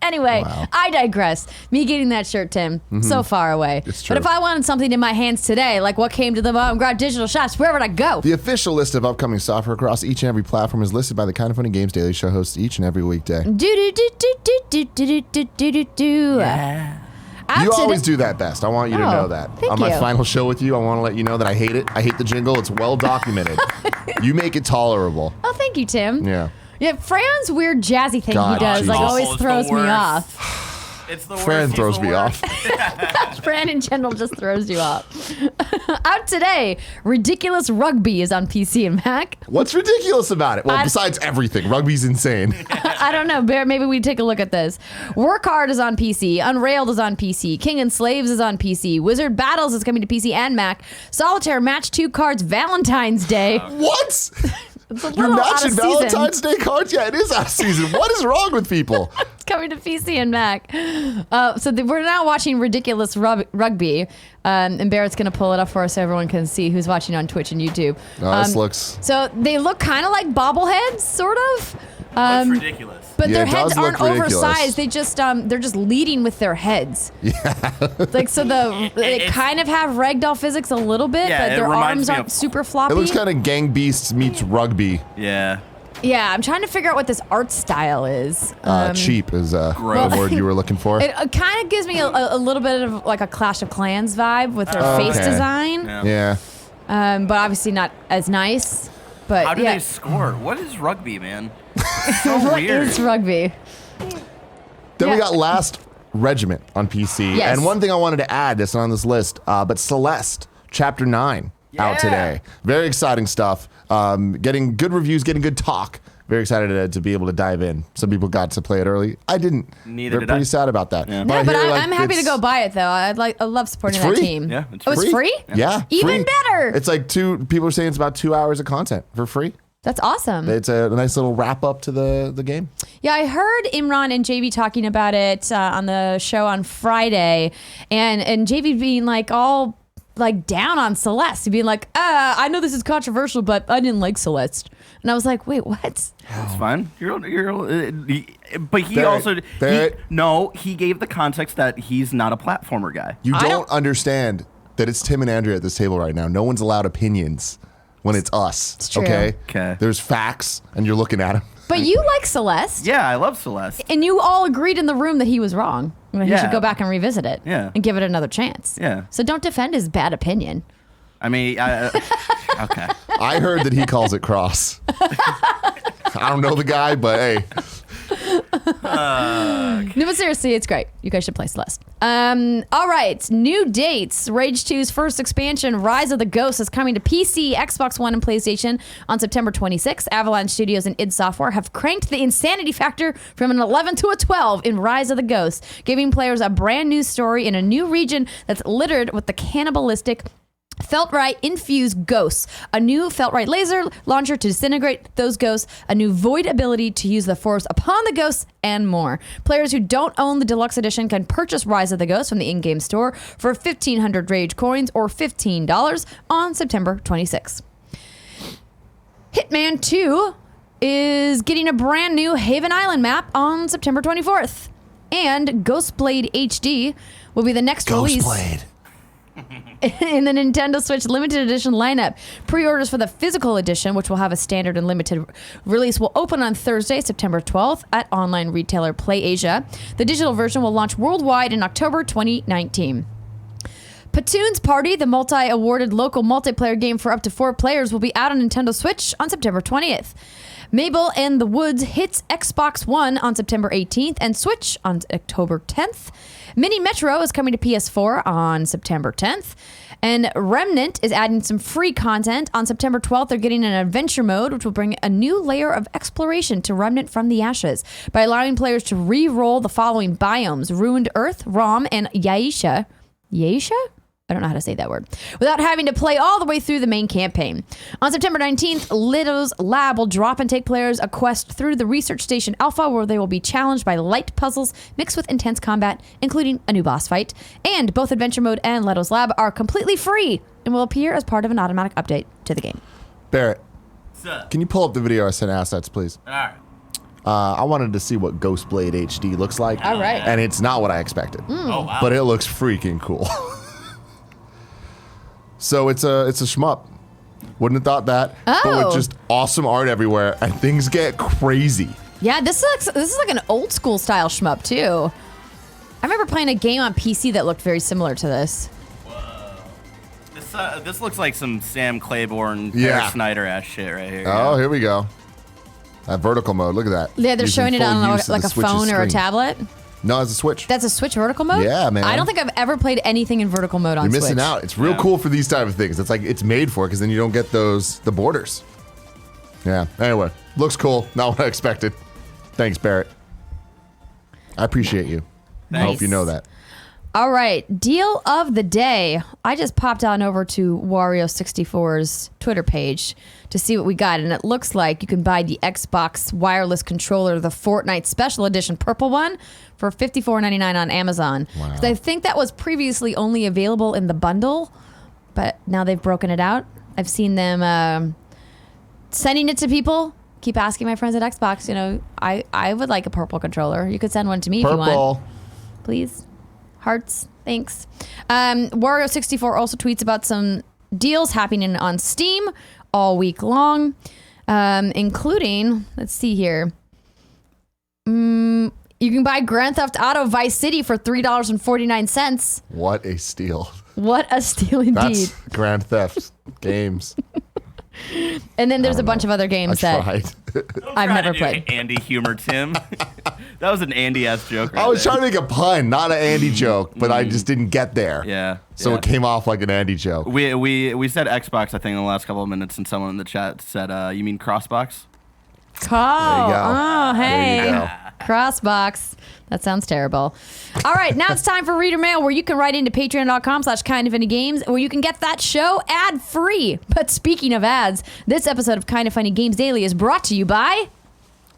Anyway, Wow. I digress. Me getting that shirt, Tim, so far away. It's true. But if I wanted something in my hands today, like what came to the bottom grab digital shops, where would I go? The official list of upcoming software across each and every platform is listed by the Kind of Funny Games Daily Show hosts each and every weekday. You always do that best. I want you to Oh, know that. thank On my you. final show with you, I want to let you know that I hate it. I hate the jingle. It's well documented. You make it tolerable. Oh, thank you, Tim. Yeah. Yeah, Fran's weird jazzy thing God, he does Jesus. always It's the throws me worst. off. It's the worst. Fran He's throws the me worst. off. Fran in general just throws you off. Out today, Ridiculous Rugby is on PC and Mac. What's ridiculous about it? Well, I- besides everything, rugby's insane. I don't know. Bear, maybe we take a look at this. Work Hard is on PC. Unrailed is on PC. King and Slaves is on PC. Wizard Battles is coming to PC and Mac. Solitaire Match 2 Cards Valentine's Day. What? It's a You're little out matching of season. Valentine's Day cards? Yeah, it is out of season. What is wrong with people? It's coming to PC and Mac. We're now watching Ridiculous Rugby. And Barrett's going to pull it up for us so everyone can see who's watching on Twitch and YouTube. Oh, this looks... So they look kind of like bobbleheads, sort of. It's ridiculous. But Yeah, their it heads does look aren't ridiculous. oversized. They just they're just leading with their heads. Yeah. Like so they kind of have ragdoll physics a little bit, Yeah, but it their reminds arms me aren't of- super floppy. It looks kind of Gang Beasts meets rugby. Yeah. Yeah, I'm trying to figure out what this art style is. Cheap is the Gross. word you were looking for. It kind of gives me a little bit of like a Clash of Clans vibe with their face okay. design, Yeah. Yeah. but obviously not as nice. But How do yeah. they score? What is rugby, man? So What weird. is rugby? Then we Yeah. got last Regiment on PC. Yes. And one thing I wanted to add that's not on this list, but Celeste Chapter 9 out today. Very exciting stuff. Getting good reviews, getting good talk. Very excited to be able to dive in. Some people got to play it early. I didn't. Neither They're did pretty I. sad about that. Yeah. No, but I hear, I'm happy to it's- go buy it though. I love supporting It's that free. team. Yeah, it's Oh, it's free? Yeah. Even free. better. It's like people are saying it's about 2 hours of content for free. That's awesome. It's a nice little wrap up to the game. Yeah, I heard Imran and JB talking about it on the show on Friday, and JB being like all like down on Celeste, being like, I know this is controversial, but I didn't like Celeste. And I was like, wait, what? It's fine. But he Barrett, also Barrett. he gave the context that he's not a platformer guy. You I don't understand that it's Tim and Andrea at this table right now. No one's allowed opinions when it's us. It's true. Okay? There's facts, and you're looking at them. But you like Celeste. Yeah, I love Celeste. And you all agreed in the room that he was wrong. He Yeah. should go back and revisit it. Yeah. And give it another chance. Yeah. So don't defend his bad opinion. I mean, okay. I heard that he calls it cross. I don't know the guy, but hey. No, but seriously, it's great. You guys should play Celeste. All right, new dates. Rage 2's first expansion, Rise of the Ghost, is coming to PC, Xbox One, and PlayStation on September 26th. Avalanche Studios and id Software have cranked the insanity factor from an 11 to a 12 in Rise of the Ghost, giving players a brand new story in a new region that's littered with the cannibalistic Feltrite infused ghosts, a new Feltrite laser launcher to disintegrate those ghosts, a new void ability to use the force upon the ghosts, and more. Players who don't own the deluxe edition can purchase Rise of the Ghost from the in-game store for 1,500 Rage coins or $15 on September 26th. Hitman 2 is getting a brand new Haven Island map on September 24th. And Ghostblade HD will be the next release Ghostblade. in the Nintendo Switch limited edition lineup. Pre-orders for the physical edition, which will have a standard and limited release, will open on Thursday, September 12th at online retailer PlayAsia. The digital version will launch worldwide in October 2019. Platoon's Party, the multi-awarded local multiplayer game for up to 4 players, will be out on Nintendo Switch on September 20th. Mabel and the Woods hits Xbox One on September 18th and Switch on October 10th. Mini Metro is coming to PS4 on September 10th. And Remnant is adding some free content. On September 12th, they're getting an adventure mode, which will bring a new layer of exploration to Remnant from the Ashes by allowing players to re-roll the following biomes: Ruined Earth, Rom, and Yaisha. Yaisha? I don't know how to say that word, without having to play all the way through the main campaign. On September 19th, Lido's Lab will drop and take players a quest through the Research Station Alpha, where they will be challenged by light puzzles mixed with intense combat, including a new boss fight. And both Adventure Mode and Lido's Lab are completely free and will appear as part of an automatic update to the game. Barrett, Sir. can you pull up the video I sent assets, please? All right. I wanted to see what Ghostblade HD looks like. All right. And it's not what I expected. Oh, wow. But it looks freaking cool. So it's a shmup. Wouldn't have thought that. But Oh. with just awesome art everywhere, and things get crazy. Yeah, this is like an old school style shmup too. I remember playing a game on PC that looked very similar to this. This looks like some Sam Claiborne, Yeah. Peter Snyder ass shit right here. Oh, here we go. That vertical mode. Look at that. Yeah, they're Using showing it full on use of like the a Switch's phone or a screen. tablet. No, it's a Switch. That's a Switch vertical mode? Yeah, man. I don't think I've ever played anything in vertical mode on You're Switch. missing out. It's real Yeah. cool for these type of things. It's like it's made for it because then you don't get the borders. Yeah. Anyway, looks cool. Not what I expected. Thanks, Barrett. I appreciate you. I hope you know that. All right, deal of the day. I just popped on over to Wario64's Twitter page to see what we got, and it looks like you can buy the Xbox wireless controller, the Fortnite Special Edition purple one, for $54.99 on Amazon. Wow. 'Cause I think that was previously only available in the bundle, but now they've broken it out. I've seen them sending it to people. Keep asking my friends at Xbox, I would like a purple controller. You could send one to me if you want. Purple. Please. Hearts. Thanks. Wario64 also tweets about some deals happening on Steam all week long, including, let's see here. You can buy Grand Theft Auto Vice City for $3.49. What a steal. What a steal indeed. That's Grand Theft games. And then there's a bunch of other I games that tried. I've Try never to do played. Andy humor Tim. That was an Andy-ass joke right I was there. trying to make a pun, not an Andy joke, but I just didn't get there. Yeah. So it came off like an Andy joke. We said Xbox, I think, in the last couple of minutes, and someone in the chat said, you mean Crossbox? Oh, hey. There you go. Crossbox. That sounds terrible. All right, now it's time for Reader Mail, where you can write into patreon.com/kindoffunnygames, where you can get that show ad-free. But speaking of ads, this episode of Kind of Funny Games Daily is brought to you by...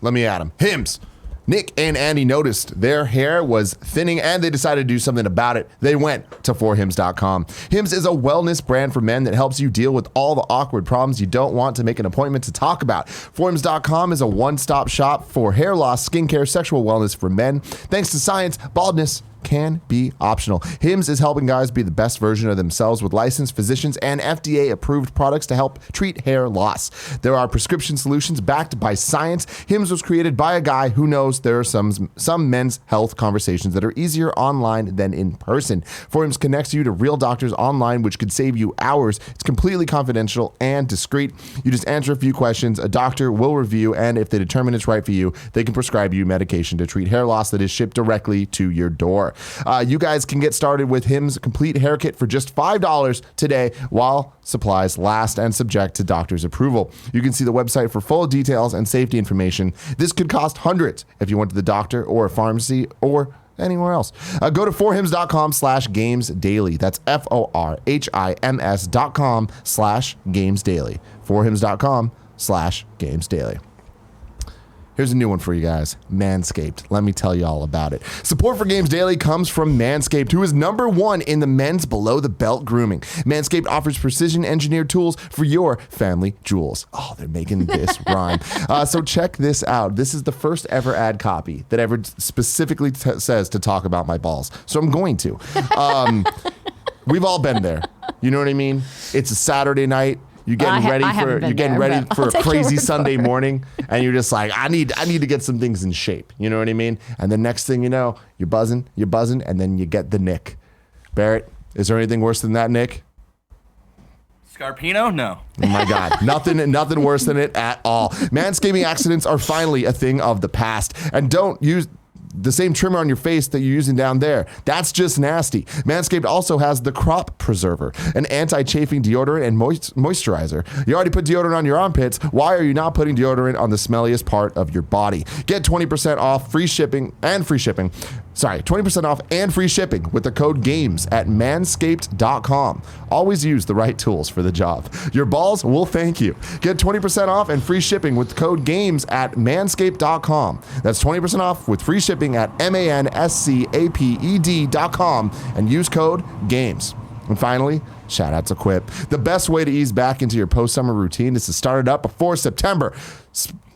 Let me add them. Hims. Nick and Andy noticed their hair was thinning and they decided to do something about it. They went to forhims.com. Hims is a wellness brand for men that helps you deal with all the awkward problems you don't want to make an appointment to talk about. Forhims.com is a one-stop shop for hair loss, skincare, sexual wellness for men. Thanks to science, baldness can be optional. Hims is helping guys be the best version of themselves with licensed physicians and FDA-approved products to help treat hair loss. There are prescription solutions backed by science. Hims was created by a guy who knows there are some men's health conversations that are easier online than in person. Hims connects you to real doctors online, which could save you hours. It's completely confidential and discreet. You just answer a few questions. A doctor will review, and if they determine it's right for you, they can prescribe you medication to treat hair loss that is shipped directly to your door. You guys can get started with Hims Complete Hair Kit for just $5 today while supplies last and subject to doctor's approval. You can see the website for full details and safety information. This could cost hundreds if you went to the doctor or a pharmacy or anywhere else. Go to forhims.com/gamesdaily. That's forhims.com/gamesdaily. forhims.com/gamesdaily. Here's a new one for you guys. Manscaped. Let me tell you all about it. Support for Games Daily comes from Manscaped, who is #1 in the men's below-the-belt grooming. Manscaped offers precision-engineered tools for your family jewels. Oh, they're making this rhyme. So check this out. This is the first ever ad copy that ever specifically says to talk about my balls. So I'm going to. We've all been there. You know what I mean? It's a Saturday night. You're getting ready for a crazy Sunday morning, and you're just like, I need to get some things in shape. You know what I mean? And the next thing you know, you're buzzing, and then you get the nick. Barrett, is there anything worse than that, Nick? Scarpino? No. Oh my God, nothing worse than it at all. Manscaping accidents are finally a thing of the past, and don't use the same trimmer on your face that you're using down there. That's just nasty. Manscaped also has the Crop Preserver, an anti-chafing deodorant and moisturizer. You already put deodorant on your armpits. Why are you not putting deodorant on the smelliest part of your body? Get 20% off free shipping and free shipping. 20% off and free shipping with the code GAMES at manscaped.com. Always use the right tools for the job. Your balls will thank you. Get 20% off and free shipping with the code GAMES at manscaped.com. That's 20% off with free shipping at manscaped.com and use code GAMES. And finally, shout out to Quip. The best way to ease back into your post-summer routine is to start it up before September.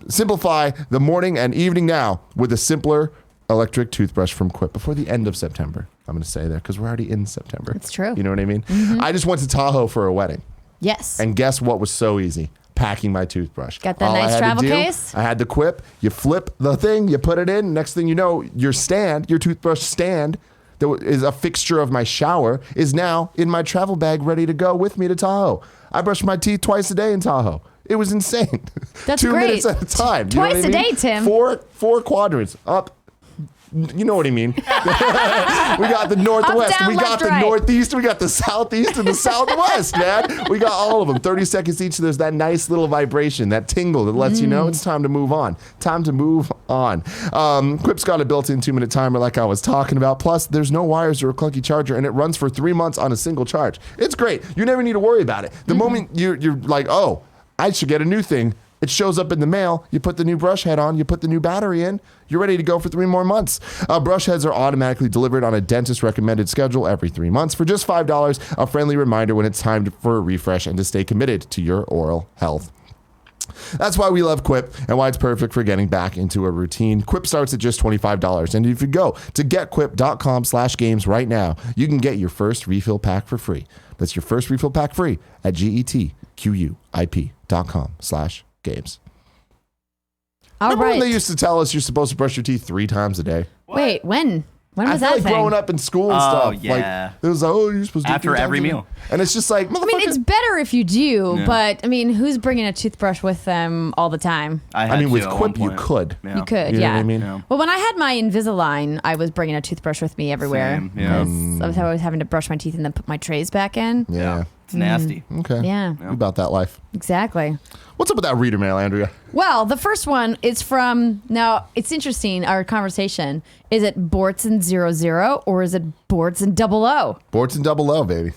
Simplify the morning and evening now with a simpler electric toothbrush from Quip before the end of September. I'm going to say there because we're already in September. It's true. You know what I mean? Mm-hmm. I just went to Tahoe for a wedding. Yes. And guess what was so easy? Packing my toothbrush. Got that nice travel case? I had the Quip. You flip the thing, you put it in. Next thing you know, your toothbrush stand that is a fixture of my shower is now in my travel bag ready to go with me to Tahoe. I brush my teeth twice a day in Tahoe. It was insane. That's 2 great. minutes at a time. Twice a day, Tim. Four quadrants. Up. You know what I mean. We got the northwest, down, we got the northeast, we got the southeast and the southwest, man. We got all of them. 30 seconds each. There's that nice little vibration, that tingle that lets you know it's time to move on. Quip's got a built-in 2-minute timer like I was talking about. Plus, there's no wires or a clunky charger, and it runs for 3 months on a single charge. It's great. You never need to worry about it. The moment you're like, oh, I should get a new thing, it shows up in the mail. You put the new brush head on, you put the new battery in, you're ready to go for 3 more months. Brush heads are automatically delivered on a dentist recommended schedule every 3 months for just $5, a friendly reminder when it's time for a refresh and to stay committed to your oral health. That's why we love Quip and why it's perfect for getting back into a routine. Quip starts at just $25. And if you go to getquip.com/games right now, you can get your first refill pack for free. That's your first refill pack free at getquip.com/games. All Remember right. when they used to tell us you're supposed to brush your teeth 3 times a day? Wait, when? When was I feel that like growing up in school and stuff. Yeah. Like, it was like, oh, you're supposed to eat After 3 times every a day. meal. And it's just like, motherfucker. I mean, it's better if you do, Yeah. but I mean, who's bringing a toothbrush with them all the time? I mean, with to at Quip, one you point. could. Yeah. You could, You know yeah. what I mean? Yeah. Well, when I had my Invisalign, I was bringing a toothbrush with me everywhere. Same, yeah. 'Cause I was always having to brush my teeth and then put my trays back in. Yeah. It's nasty. Okay. Yeah. You about that life. Exactly. What's up with that reader mail, Andrea? Well, the first one is from, now it's interesting, our conversation. Is it Bortson00 or is it Bortson00? Bortson double O, baby.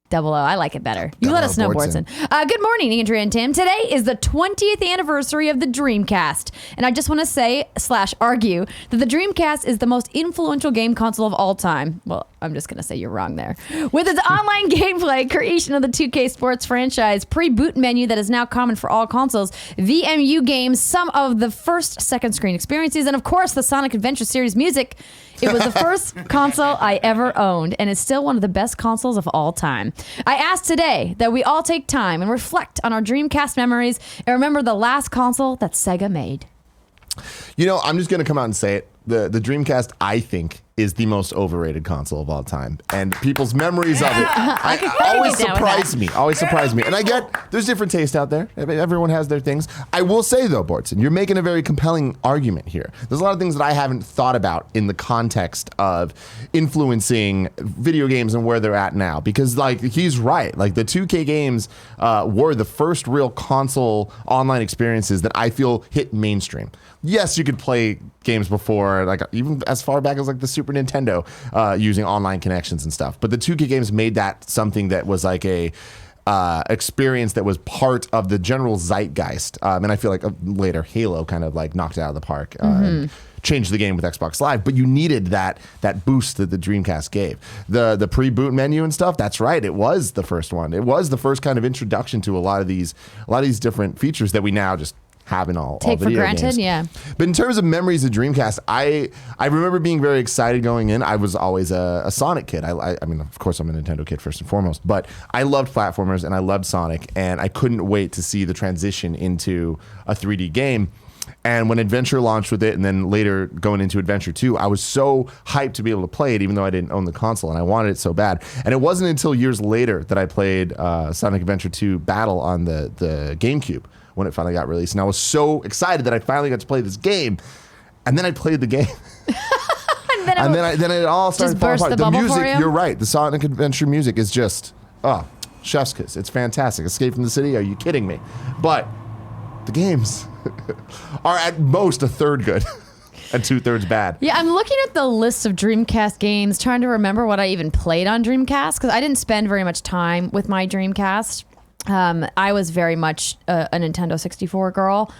Double O. I like it better. You Double let O us know, Bortson. Bortson. Good morning, Andrea and Tim. Today is the 20th anniversary of the Dreamcast. And I just want to say, / argue, that the Dreamcast is the most influential game console of all time. Well, I'm just going to say you're wrong there. With its online gameplay, creation of the 2K Sports franchise, pre-boot menu that is now common for all consoles, VMU games, some of the first second screen experiences, and of course the Sonic Adventure series music, it was the first console I ever owned and is still one of the best consoles of all time. I asked today that we all take time and reflect on our Dreamcast memories and remember the last console that Sega made. You know, I'm just going to come out and say it. The Dreamcast, I think, is the most overrated console of all time. And people's memories of it always get down with surprise that. me. Always surprise me. And I get there's different taste out there. Everyone has their things. I will say, though, Bortson, you're making a very compelling argument here. There's a lot of things that I haven't thought about in the context of influencing video games and where they're at now. Because, like, he's right. Like, the 2K games were the first real console online experiences that I feel hit mainstream. Yes, you could play games before, like even as far back as like the Super Nintendo, using online connections and stuff. But the 2K games made that something that was like a experience that was part of the general zeitgeist. And I feel like later Halo kind of like knocked it out of the park. And changed the game with Xbox Live, but you needed that boost that the Dreamcast gave. The pre-boot menu and stuff, that's right, it was the first one. It was the first kind of introduction to a lot of these different features that we now just have in all Take for video granted, games. yeah. But in terms of memories of Dreamcast, I remember being very excited going in. I was always a Sonic kid. I mean, of course, I'm a Nintendo kid first and foremost, but I loved platformers and I loved Sonic, and I couldn't wait to see the transition into a 3D game. And when Adventure launched with it, and then later going into Adventure 2, I was so hyped to be able to play it, even though I didn't own the console, and I wanted it so bad. And it wasn't until years later that I played Sonic Adventure 2 Battle on the GameCube when it finally got released. And I was so excited that I finally got to play this game. And then I played the game. and then it all started Just falling burst apart. the bubble music, for you? you're right. The Sonic Adventure music is just, chef's kiss. It's fantastic. Escape from the City, are you kidding me? But the games are at most a third good and 2/3 bad. Yeah, I'm looking at the list of Dreamcast games, trying to remember what I even played on Dreamcast, because I didn't spend very much time with my Dreamcast. I was very much a Nintendo 64 girl.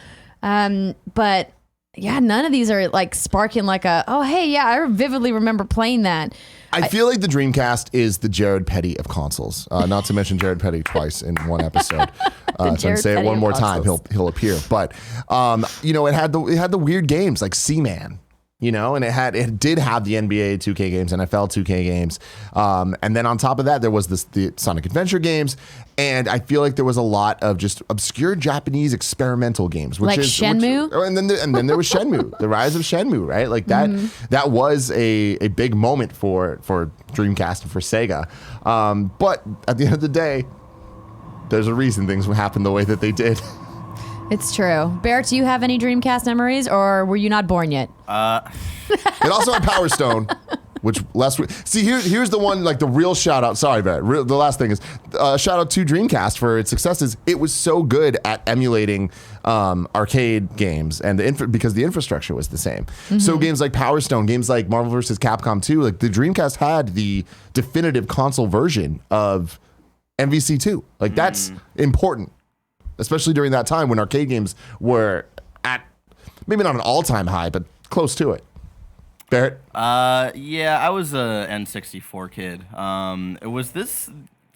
But yeah, none of these are like sparking like oh, hey, yeah, I vividly remember playing that. I feel like the Dreamcast is the Jared Petty of consoles. Not to mention Jared Petty twice in one episode. So I'm Jared say it Petty one of more time, consoles. he'll appear. But it had the weird games like Seaman. And it did have the NBA 2K games, NFL 2K games, and then on top of that, there was the Sonic Adventure games, and I feel like there was a lot of just obscure Japanese experimental games, which Like is Shenmue? and then there was Shenmue, the rise of Shenmue, right? Like that that was a big moment for Dreamcast and for Sega, but at the end of the day, there's a reason things happened the way that they did. It's true. Barrett, do you have any Dreamcast memories, or were you not born yet? It also had Power Stone, which last week. See, here's the one, like the real shout out. Sorry, Barrett. The last thing is shout out to Dreamcast for its successes. It was so good at emulating arcade games, and because the infrastructure was the same. So games like Power Stone, games like Marvel vs. Capcom 2, like the Dreamcast had the definitive console version of MVC2. Like that's important. Especially during that time when arcade games were at maybe not an all-time high, but close to it. Barrett? Yeah, I was a N64 kid. Was this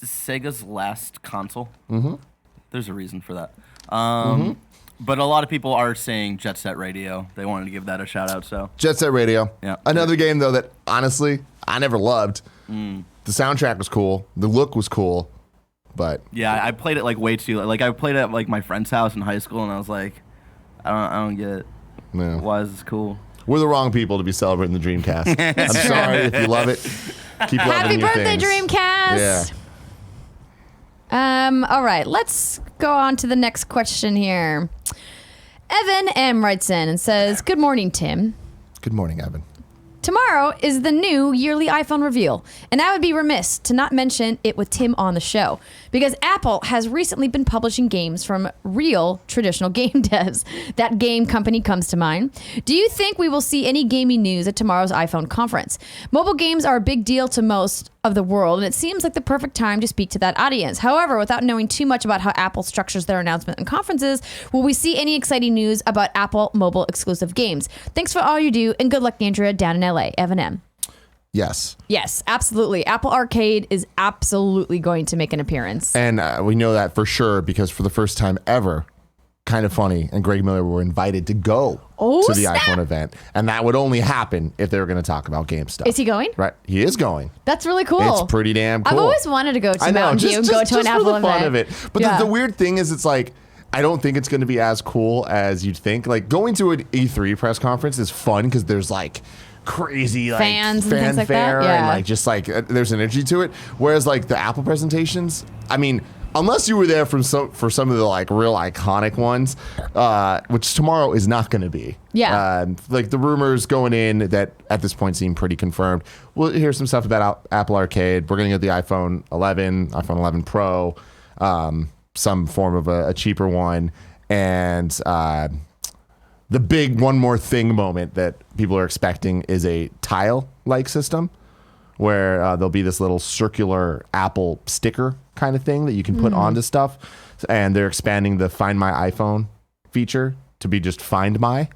Sega's last console? Mm-hmm. There's a reason for that. But a lot of people are saying Jet Set Radio. They wanted to give that a shout out. So Jet Set Radio. Yeah. Another game though that honestly I never loved. The soundtrack was cool. The look was cool. But yeah, I played it like way too. Like I played it at like my friend's house in high school, and I was like, I don't get it. Yeah. Why is this cool? we're the wrong people to be celebrating the Dreamcast. I'm sorry if you love it. Keep loving Happy your birthday, things. Dreamcast. Yeah. All right, let's go on to the next question here. Evan M. writes in and says, "Good morning, Tim. Good morning, Evan. Tomorrow is the new yearly iPhone reveal, and I would be remiss to not mention it with Tim on the show, because Apple has recently been publishing games from real traditional game devs. That game company comes to mind. Do you think we will see any gaming news at tomorrow's iPhone conference? Mobile games are a big deal to most of the world, and it seems like the perfect time to speak to that audience. However, without knowing too much about how Apple structures their announcement and conferences, will we see any exciting news about Apple mobile exclusive games? Thanks for all you do, and good luck, Andrea, down in LA. Evan M." Yes. Yes, absolutely. Apple Arcade is absolutely going to make an appearance. And we know that for sure because for the first time ever, Kind of Funny and Greg Miller were invited to go to the snap. iPhone event. And that would only happen if they were going to talk about game stuff. Is he going? Right. He is going. That's really cool. It's pretty damn cool. I've always wanted to go to Mountain View and go to an Apple for the event. fun of it. But Yeah. the weird thing is it's like, I don't think it's going to be as cool as you'd think. Like going to an E3 press conference is fun because there's like crazy like Fans and things like that? fanfare Yeah. and like just like there's energy to it. Whereas like the Apple presentations, I mean, unless you were there for some of the like real iconic ones, which tomorrow is not going to be. Yeah. Like the rumors going in that at this point seem pretty confirmed. We'll hear some stuff about Apple Arcade. We're going to get the iPhone 11, iPhone 11 Pro, some form of a cheaper one, and the big one more thing moment that people are expecting is a tile-like system where there'll be this little circular Apple sticker kind of thing that you can put onto stuff. And they're expanding the Find My iPhone feature to be just Find My.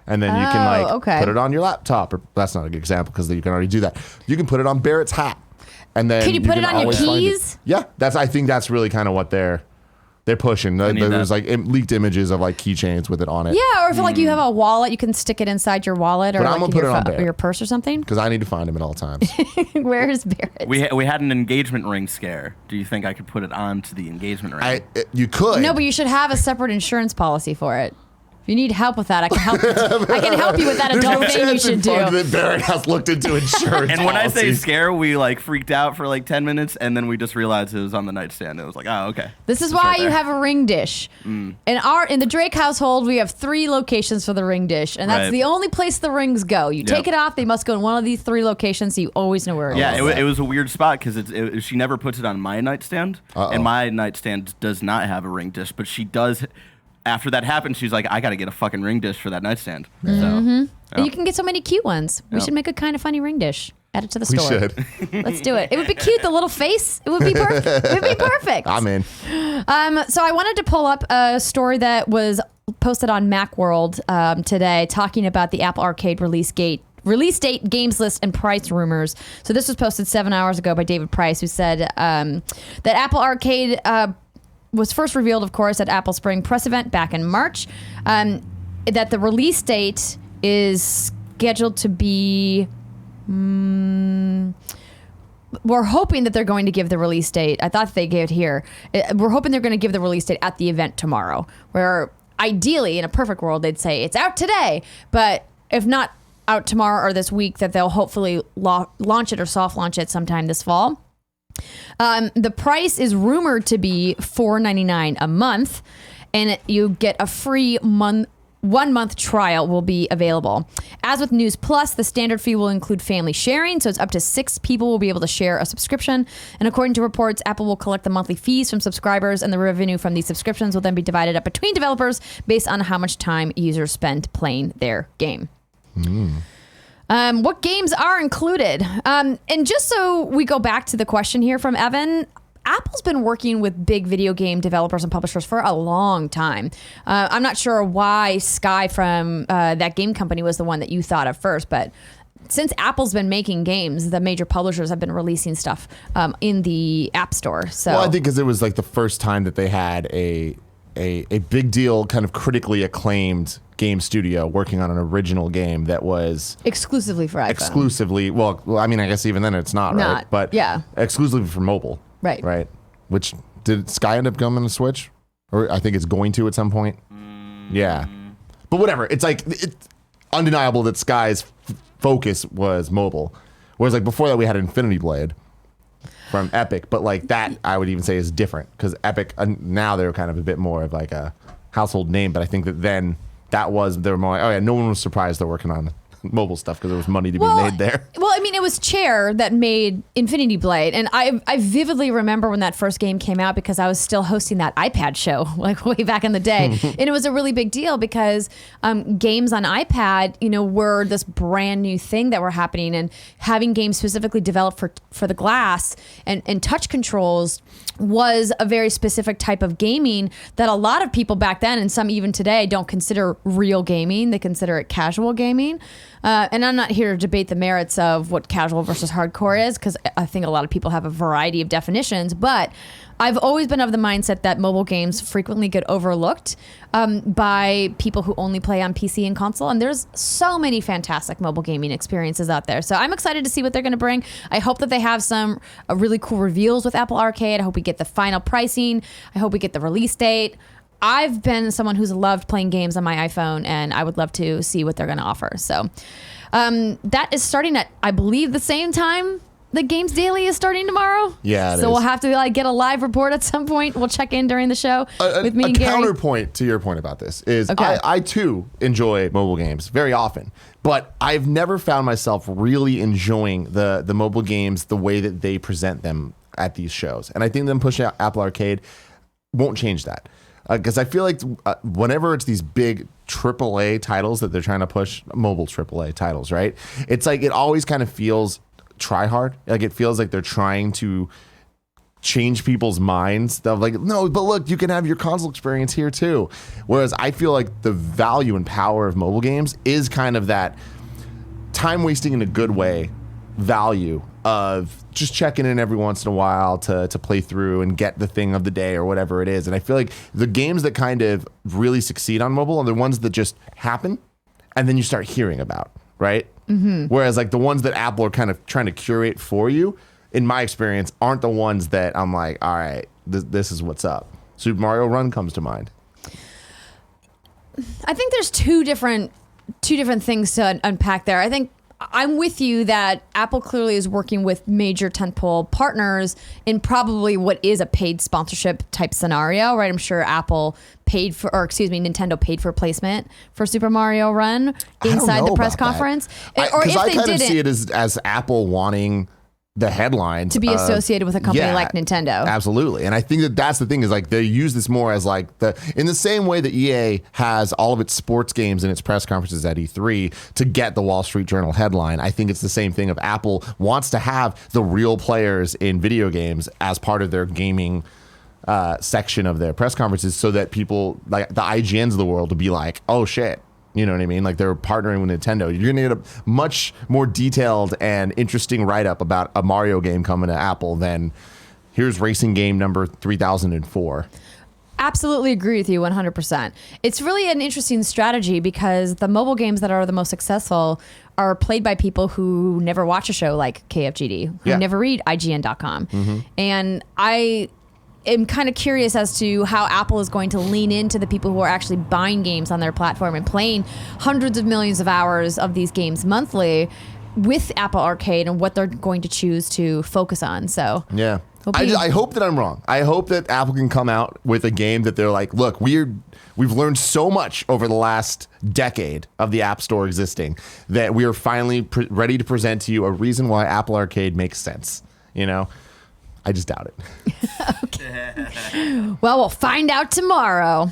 And then you can like put it on your laptop. Or that's not a good example because you can already do that. You can put it on Barrett's hat. And then Can you put it on your always find keys? Yeah, I think that's really kind of what they're pushing. There's like leaked images of like keychains with it on it. Yeah, or if like you have a wallet, you can stick it inside your wallet or But I'm like gonna in put it on Barrett. or your purse or something. Because I need to find him at all times. Where is Barrett? We had an engagement ring scare. Do you think I could put it onto the engagement ring? You could. No, but you should have a separate insurance policy for it. If you need help with that, I can help. I can help you with that There's adult no thing you chance in should do. fuck that Barrett has looked into insurance. And when I say policies. scare, we like freaked out for like 10 minutes, and then we just realized it was on the nightstand. It was like, oh, okay. This is It's why right you there. have a ring dish. In the Drake household, we have 3 locations for the ring dish, and that's Right. the only place the rings go. You take Yep. it off; they must go in one of these 3 locations, so you always know where it is. Yeah, it was a weird spot because she never puts it on my nightstand, and my nightstand does not have a ring dish, but she does. After that happened, she's like, I got to get a fucking ring dish for that nightstand. So, And you can get so many cute ones. We Yeah. should make a kind of funny ring dish. Add it to the We store. should. Let's do it. It would be cute. The little face. It would be perfect. It would be perfect. I'm in. So I wanted to pull up a story that was posted on Macworld today, talking about the Apple Arcade release date, games list, and price rumors. So this was posted 7 hours ago by David Price, who said that Apple Arcade was first revealed, of course, at Apple Spring Press event back in March. That the release date is scheduled to be. We're hoping that they're going to give the release date. I thought they gave it here. We're hoping they're going to give the release date at the event tomorrow, where ideally, in a perfect world, they'd say it's out today. But if not out tomorrow or this week, that they'll hopefully launch it or soft launch it sometime this fall. The price is rumored to be $4.99 a month, and you get a free 1 month trial will be available. As with News Plus, the standard fee will include family sharing, so it's up to 6 people will be able to share a subscription. And according to reports, Apple will collect the monthly fees from subscribers, and the revenue from these subscriptions will then be divided up between developers based on how much time users spend playing their game. What games are included? And just so we go back to the question here from Evan, Apple's been working with big video game developers and publishers for a long time. I'm not sure why Sky from that game company was the one that you thought of first, but since Apple's been making games, the major publishers have been releasing stuff in the App Store. So, Well, I think because it was like the first time that they had a big deal, kind of critically acclaimed game studio working on an original game that was exclusively for iPhone. exclusively. Well, I mean, I guess even then it's not, right? But yeah. exclusively for mobile. Right. Which did Sky end up going on the Switch? Or I think it's going to at some point. Yeah. But whatever. It's like undeniable that Sky's focus was mobile. Whereas like before that we had Infinity Blade from Epic, but like that I would even say is different because Epic now they're kind of a bit more of like a household name, but I think that then they were more like, oh yeah, no one was surprised they're working on mobile stuff because there was money to be made there. Well, I mean, it was Chair that made Infinity Blade, and I vividly remember when that first game came out because I was still hosting that iPad show like way back in the day, and it was a really big deal because games on iPad, were this brand new thing that were happening, and having games specifically developed for the glass and touch controls was a very specific type of gaming that a lot of people back then and some even today don't consider real gaming. They consider it casual gaming. And I'm not here to debate the merits of what casual versus hardcore is because I think a lot of people have a variety of definitions. But I've always been of the mindset that mobile games frequently get overlooked by people who only play on PC and console. And there's so many fantastic mobile gaming experiences out there. So I'm excited to see what they're going to bring. I hope that they have some really cool reveals with Apple Arcade. I hope we get the final pricing. I hope we get the release date. I've been someone who's loved playing games on my iPhone, and I would love to see what they're going to offer. So that is starting at, I believe, the same time the Games Daily is starting tomorrow. Yeah, so we'll have to get a live report at some point. We'll check in during the show with me and Gary. A counterpoint to your point about this is okay. I too enjoy mobile games very often, but I've never found myself really enjoying the mobile games the way that they present them at these shows. And I think them pushing out Apple Arcade won't change that. Because I feel like whenever it's these big AAA titles that they're trying to push, mobile AAA titles, right? It's like it always kind of feels try hard. Like it feels like they're trying to change people's minds. They're like, no, but look, you can have your console experience here too. Whereas I feel like the value and power of mobile games is kind of that time wasting in a good way value of just checking in every once in a while to play through and get the thing of the day or whatever it is. And I feel like the games that kind of really succeed on mobile are the ones that just happen and then you start hearing about, right? Mm-hmm. Whereas like the ones that Apple are kind of trying to curate for you, in my experience, aren't the ones that I'm like, all right, this is what's up. Super Mario Run comes to mind. I think there's two different things to unpack there. I think I'm with you that Apple clearly is working with major tentpole partners in probably what is a paid sponsorship type scenario, right? I'm sure Nintendo paid for placement for Super Mario Run inside the press conference. Because I kind of see it as Apple wanting the headline to be associated with a company like Nintendo. Absolutely. And I think that's the thing is like they use this more as like in the same way that EA has all of its sports games in its press conferences at E3 to get the Wall Street Journal headline. I think it's the same thing of Apple wants to have the real players in video games as part of their gaming section of their press conferences so that people like the IGNs of the world to be like, oh shit. You know what I mean? Like they're partnering with Nintendo. You're going to get a much more detailed and interesting write-up about a Mario game coming to Apple than here's racing game number 3004. Absolutely agree with you 100%. It's really an interesting strategy because the mobile games that are the most successful are played by people who never watch a show like KFGD, who never read IGN.com. Mm-hmm. And I am kind of curious as to how Apple is going to lean into the people who are actually buying games on their platform and playing hundreds of millions of hours of these games monthly with Apple Arcade and what they're going to choose to focus on. So yeah, I hope that I'm wrong. I hope that Apple can come out with a game that they're like, look, we've learned so much over the last decade of the App Store existing that we are finally ready to present to you a reason why Apple Arcade makes sense. You know? I just doubt it. Okay. Well, we'll find out tomorrow.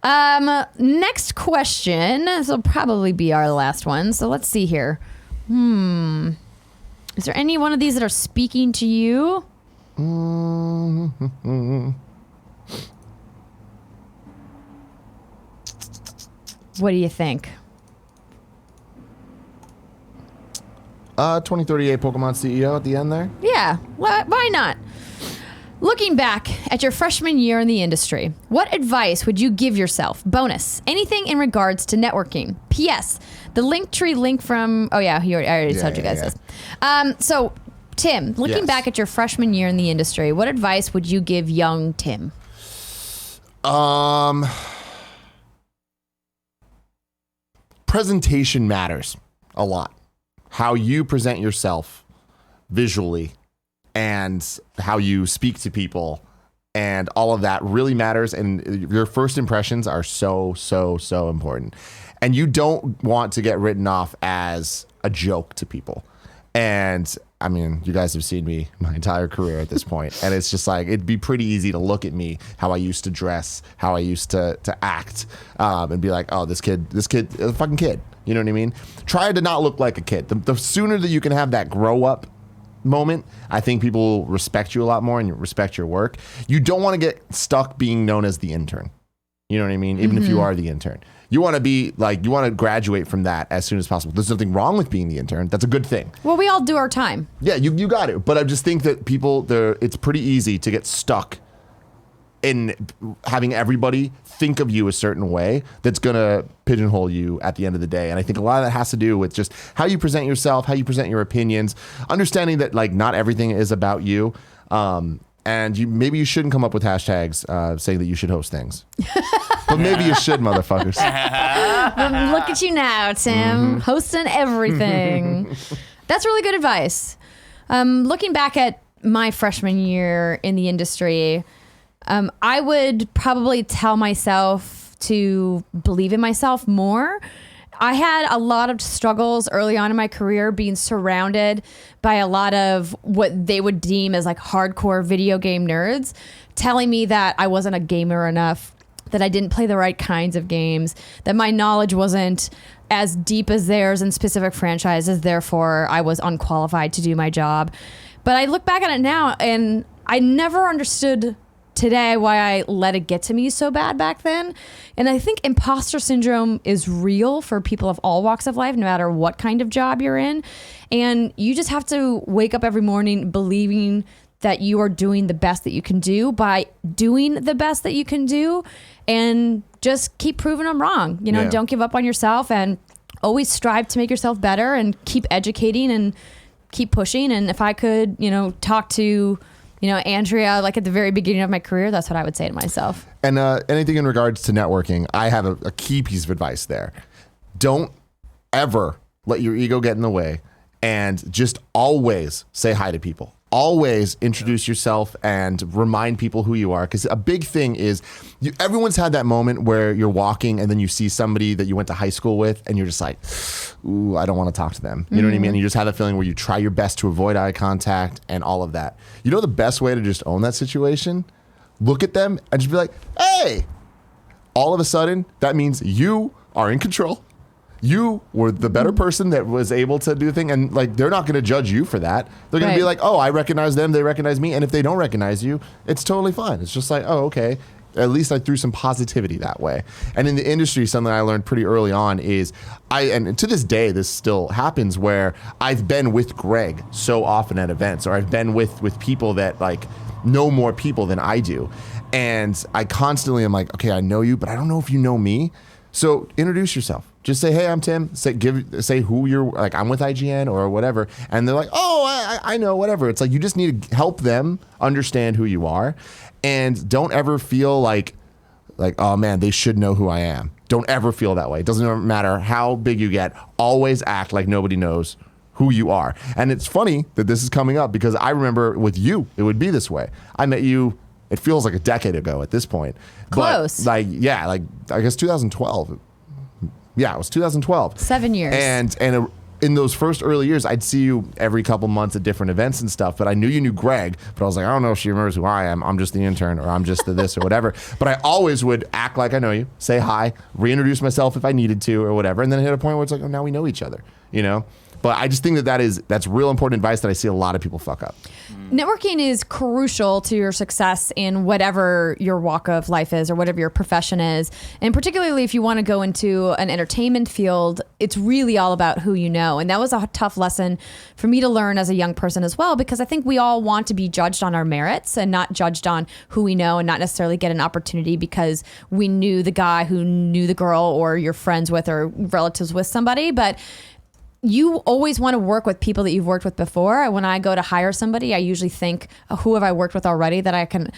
Next question. This will probably be our last one. So let's see here. Is there any one of these that are speaking to you? What do you think? 2038 Pokémon CEO at the end there? Yeah, why not? Looking back at your freshman year in the industry, what advice would you give yourself? Bonus, anything in regards to networking. P.S. The Linktree link from... Oh, yeah, I already told you guys this. So, Tim, looking back at your freshman year in the industry, what advice would you give young Tim? presentation matters a lot. How you present yourself visually and how you speak to people and all of that really matters. And your first impressions are so important. And you don't want to get written off as a joke to people. And I mean, you guys have seen me my entire career at this point, and it's just like it'd be pretty easy to look at me, how I used to dress, how I used to act, and be like, oh, this kid, a fucking kid. You know what I mean? Try to not look like a kid. The sooner that you can have that grow up moment, I think people will respect you a lot more and respect your work. You don't want to get stuck being known as the intern. You know what I mean? Even if you are the intern. You want to be like, you want to graduate from that as soon as possible. There's nothing wrong with being the intern. That's a good thing. Well, we all do our time. Yeah, you got it. But I just think that it's pretty easy to get stuck in having everybody think of you a certain way that's going to pigeonhole you at the end of the day. And I think a lot of that has to do with just how you present yourself, how you present your opinions, understanding that like not everything is about you. And maybe you shouldn't come up with hashtags saying that you should host things. But maybe you should, motherfuckers. Look at you now, Tim, hosting everything. That's really good advice. Looking back at my freshman year in the industry, I would probably tell myself to believe in myself more. I had a lot of struggles early on in my career being surrounded by a lot of what they would deem as like hardcore video game nerds telling me that I wasn't a gamer enough, that I didn't play the right kinds of games, that my knowledge wasn't as deep as theirs in specific franchises, therefore I was unqualified to do my job. But I look back at it now and I never understood today why I let it get to me so bad back then. And I think imposter syndrome is real for people of all walks of life, no matter what kind of job you're in. And you just have to wake up every morning believing that you are doing the best that you can do by doing the best that you can do, and just keep proving them wrong. You know, Don't give up on yourself and always strive to make yourself better and keep educating and keep pushing. And if I could, talk to Andrea, like at the very beginning of my career, that's what I would say to myself. And anything in regards to networking, I have a key piece of advice there. Don't ever let your ego get in the way, and just always say hi to people. Always introduce yourself and remind people who you are. Because a big thing is everyone's had that moment where you're walking and then you see somebody that you went to high school with and you're just like, ooh, I don't want to talk to them. You know what I mean? And you just have that feeling where you try your best to avoid eye contact and all of that. You know the best way to just own that situation? Look at them and just be like, hey! All of a sudden, that means you are in control. You were the better person that was able to do the thing. And like, they're not going to judge you for that. They're going to be like, oh, I recognize them. They recognize me. And if they don't recognize you, it's totally fine. It's just like, oh, okay. At least I threw some positivity that way. And in the industry, something I learned pretty early on is and to this day, this still happens, where I've been with Greg so often at events, or I've been with people that like know more people than I do. And I constantly am like, okay, I know you, but I don't know if you know me. So introduce yourself. Just say, hey, I'm Tim. Say who you're, like, I'm with IGN or whatever. And they're like, oh, I know, whatever. It's like, you just need to help them understand who you are. And don't ever feel like, oh man, they should know who I am. Don't ever feel that way. It doesn't matter how big you get. Always act like nobody knows who you are. And it's funny that this is coming up, because I remember with you, it would be this way. I met you, it feels like a decade ago at this point. Close. But I guess 2012. Yeah, it was 2012. 7 years. And in those first early years, I'd see you every couple months at different events and stuff. But I knew you knew Greg. But I was like, I don't know if she remembers who I am. I'm just the intern, or I'm just the this or whatever. But I always would act like I know you, say hi, reintroduce myself if I needed to or whatever. And then hit a point where it's like, oh, now we know each other, But I just think that's real important advice that I see a lot of people fuck up. Networking is crucial to your success in whatever your walk of life is or whatever your profession is. And particularly if you want to go into an entertainment field, it's really all about who you know. And that was a tough lesson for me to learn as a young person as well, because I think we all want to be judged on our merits and not judged on who we know, and not necessarily get an opportunity because we knew the guy who knew the girl, or you're friends with or relatives with somebody. But you always want to work with people that you've worked with before. When I go to hire somebody, I usually think, who have I worked with already that I can,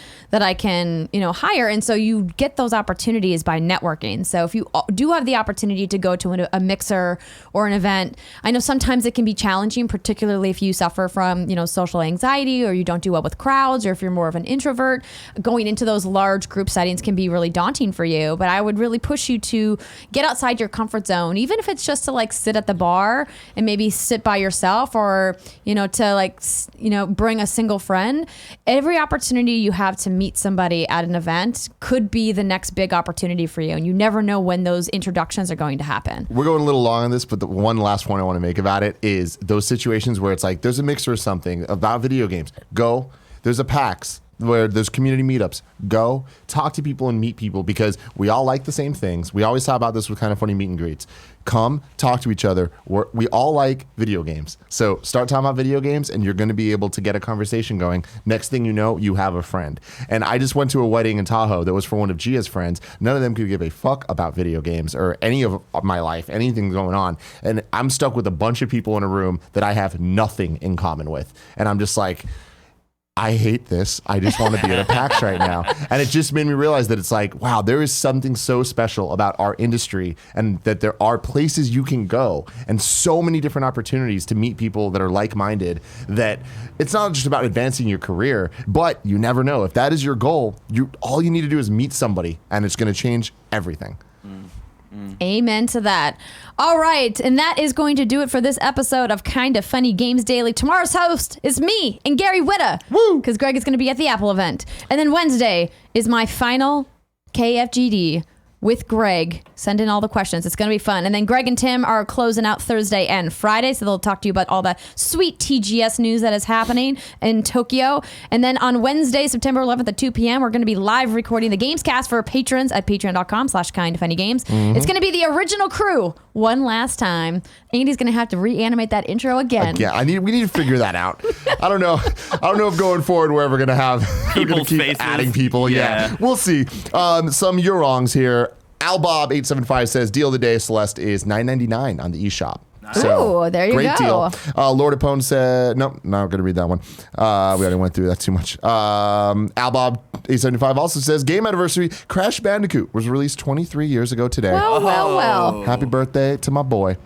hire? And so you get those opportunities by networking. So if you do have the opportunity to go to a mixer or an event, I know sometimes it can be challenging, particularly if you suffer from, social anxiety, or you don't do well with crowds, or if you're more of an introvert. Going into those large group settings can be really daunting for you. But I would really push you to get outside your comfort zone, even if it's just to sit at the bar and maybe sit by yourself, or to bring a single friend. Every opportunity you have to meet somebody at an event could be the next big opportunity for you, and you never know when those introductions are going to happen. We're going a little long on this, but the one last point I want to make about it is those situations where it's like there's a mixer or something about video games. Go. There's a PAX where there's community meetups. Go talk to people and meet people, because we all like the same things. We always talk about this with Kind of Funny meet and greets. Come talk to each other. We all like video games. So start talking about video games, and you're going to be able to get a conversation going. Next thing you know, you have a friend. And I just went to a wedding in Tahoe that was for one of Gia's friends. None of them could give a fuck about video games or any of my life, anything going on. And I'm stuck with a bunch of people in a room that I have nothing in common with. And I'm just like, I hate this. I just want to be at a PAX right now. And it just made me realize that it's like, wow, there is something so special about our industry, and that there are places you can go and so many different opportunities to meet people that are like-minded, that it's not just about advancing your career, but you never know. If that is your goal, all you need to do is meet somebody, and it's going to change everything. Amen to that. All right, and that is going to do it for this episode of Kind of Funny Games Daily. Tomorrow's host is me and Gary Whitta. Woo! Because Greg is going to be at the Apple event. And then Wednesday is my final KFGD with Greg. Send in all the questions. It's going to be fun. And then Greg and Tim are closing out Thursday and Friday, so they'll talk to you about all the sweet TGS news that is happening in Tokyo. And then on Wednesday, September 11th at 2 p.m., we're going to be live recording the Gamescast for patrons at patreon.com/kindoffunnygames. Mm-hmm. It's going to be the original crew one last time. Andy's going to have to reanimate that intro again. Yeah, we need to figure that out. I don't know if going forward we're ever going to have people's keep faces. adding people. Yeah. We'll see. Some Eurongs here. Albob875 says deal of the day, Celeste, is $9.99 on the eShop. So, there you great go. Deal. Lord Apone said, nope, not going to read that one. We already went through that too much. Albob875 also says game anniversary Crash Bandicoot was released 23 years ago today. Well. Happy birthday to my boy.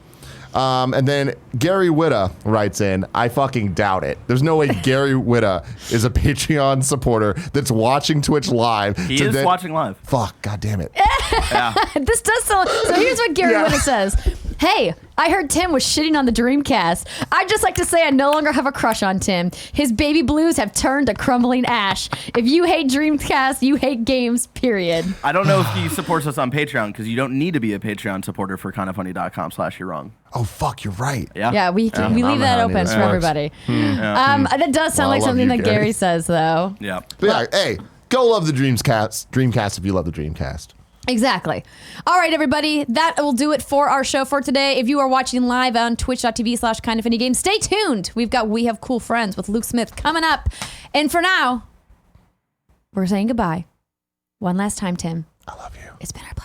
And then Gary Whitta writes in, I fucking doubt it. There's no way Gary Whitta is a Patreon supporter that's watching Twitch live. He is watching live. Fuck, god damn it. Yeah. This does sound. So here's what Gary Whitta says. Hey, I heard Tim was shitting on the Dreamcast. I'd just like to say I no longer have a crush on Tim. His baby blues have turned to crumbling ash. If you hate Dreamcast, you hate games, period. I don't know if he supports us on Patreon, because you don't need to be a Patreon supporter for kindoffunny.com/you're-wrong. Oh, fuck, you're right. Yeah, we leave that open for everybody. That does sound like something that Gary says, though. Yeah. But yeah, hey, go love the Dreamcast if you love the Dreamcast. Exactly. All right, everybody. That will do it for our show for today. If you are watching live on twitch.tv/kindoffunnygames, stay tuned. We have Cool Friends with Luke Smith coming up. And for now, we're saying goodbye. One last time, Tim. I love you. It's been our pleasure.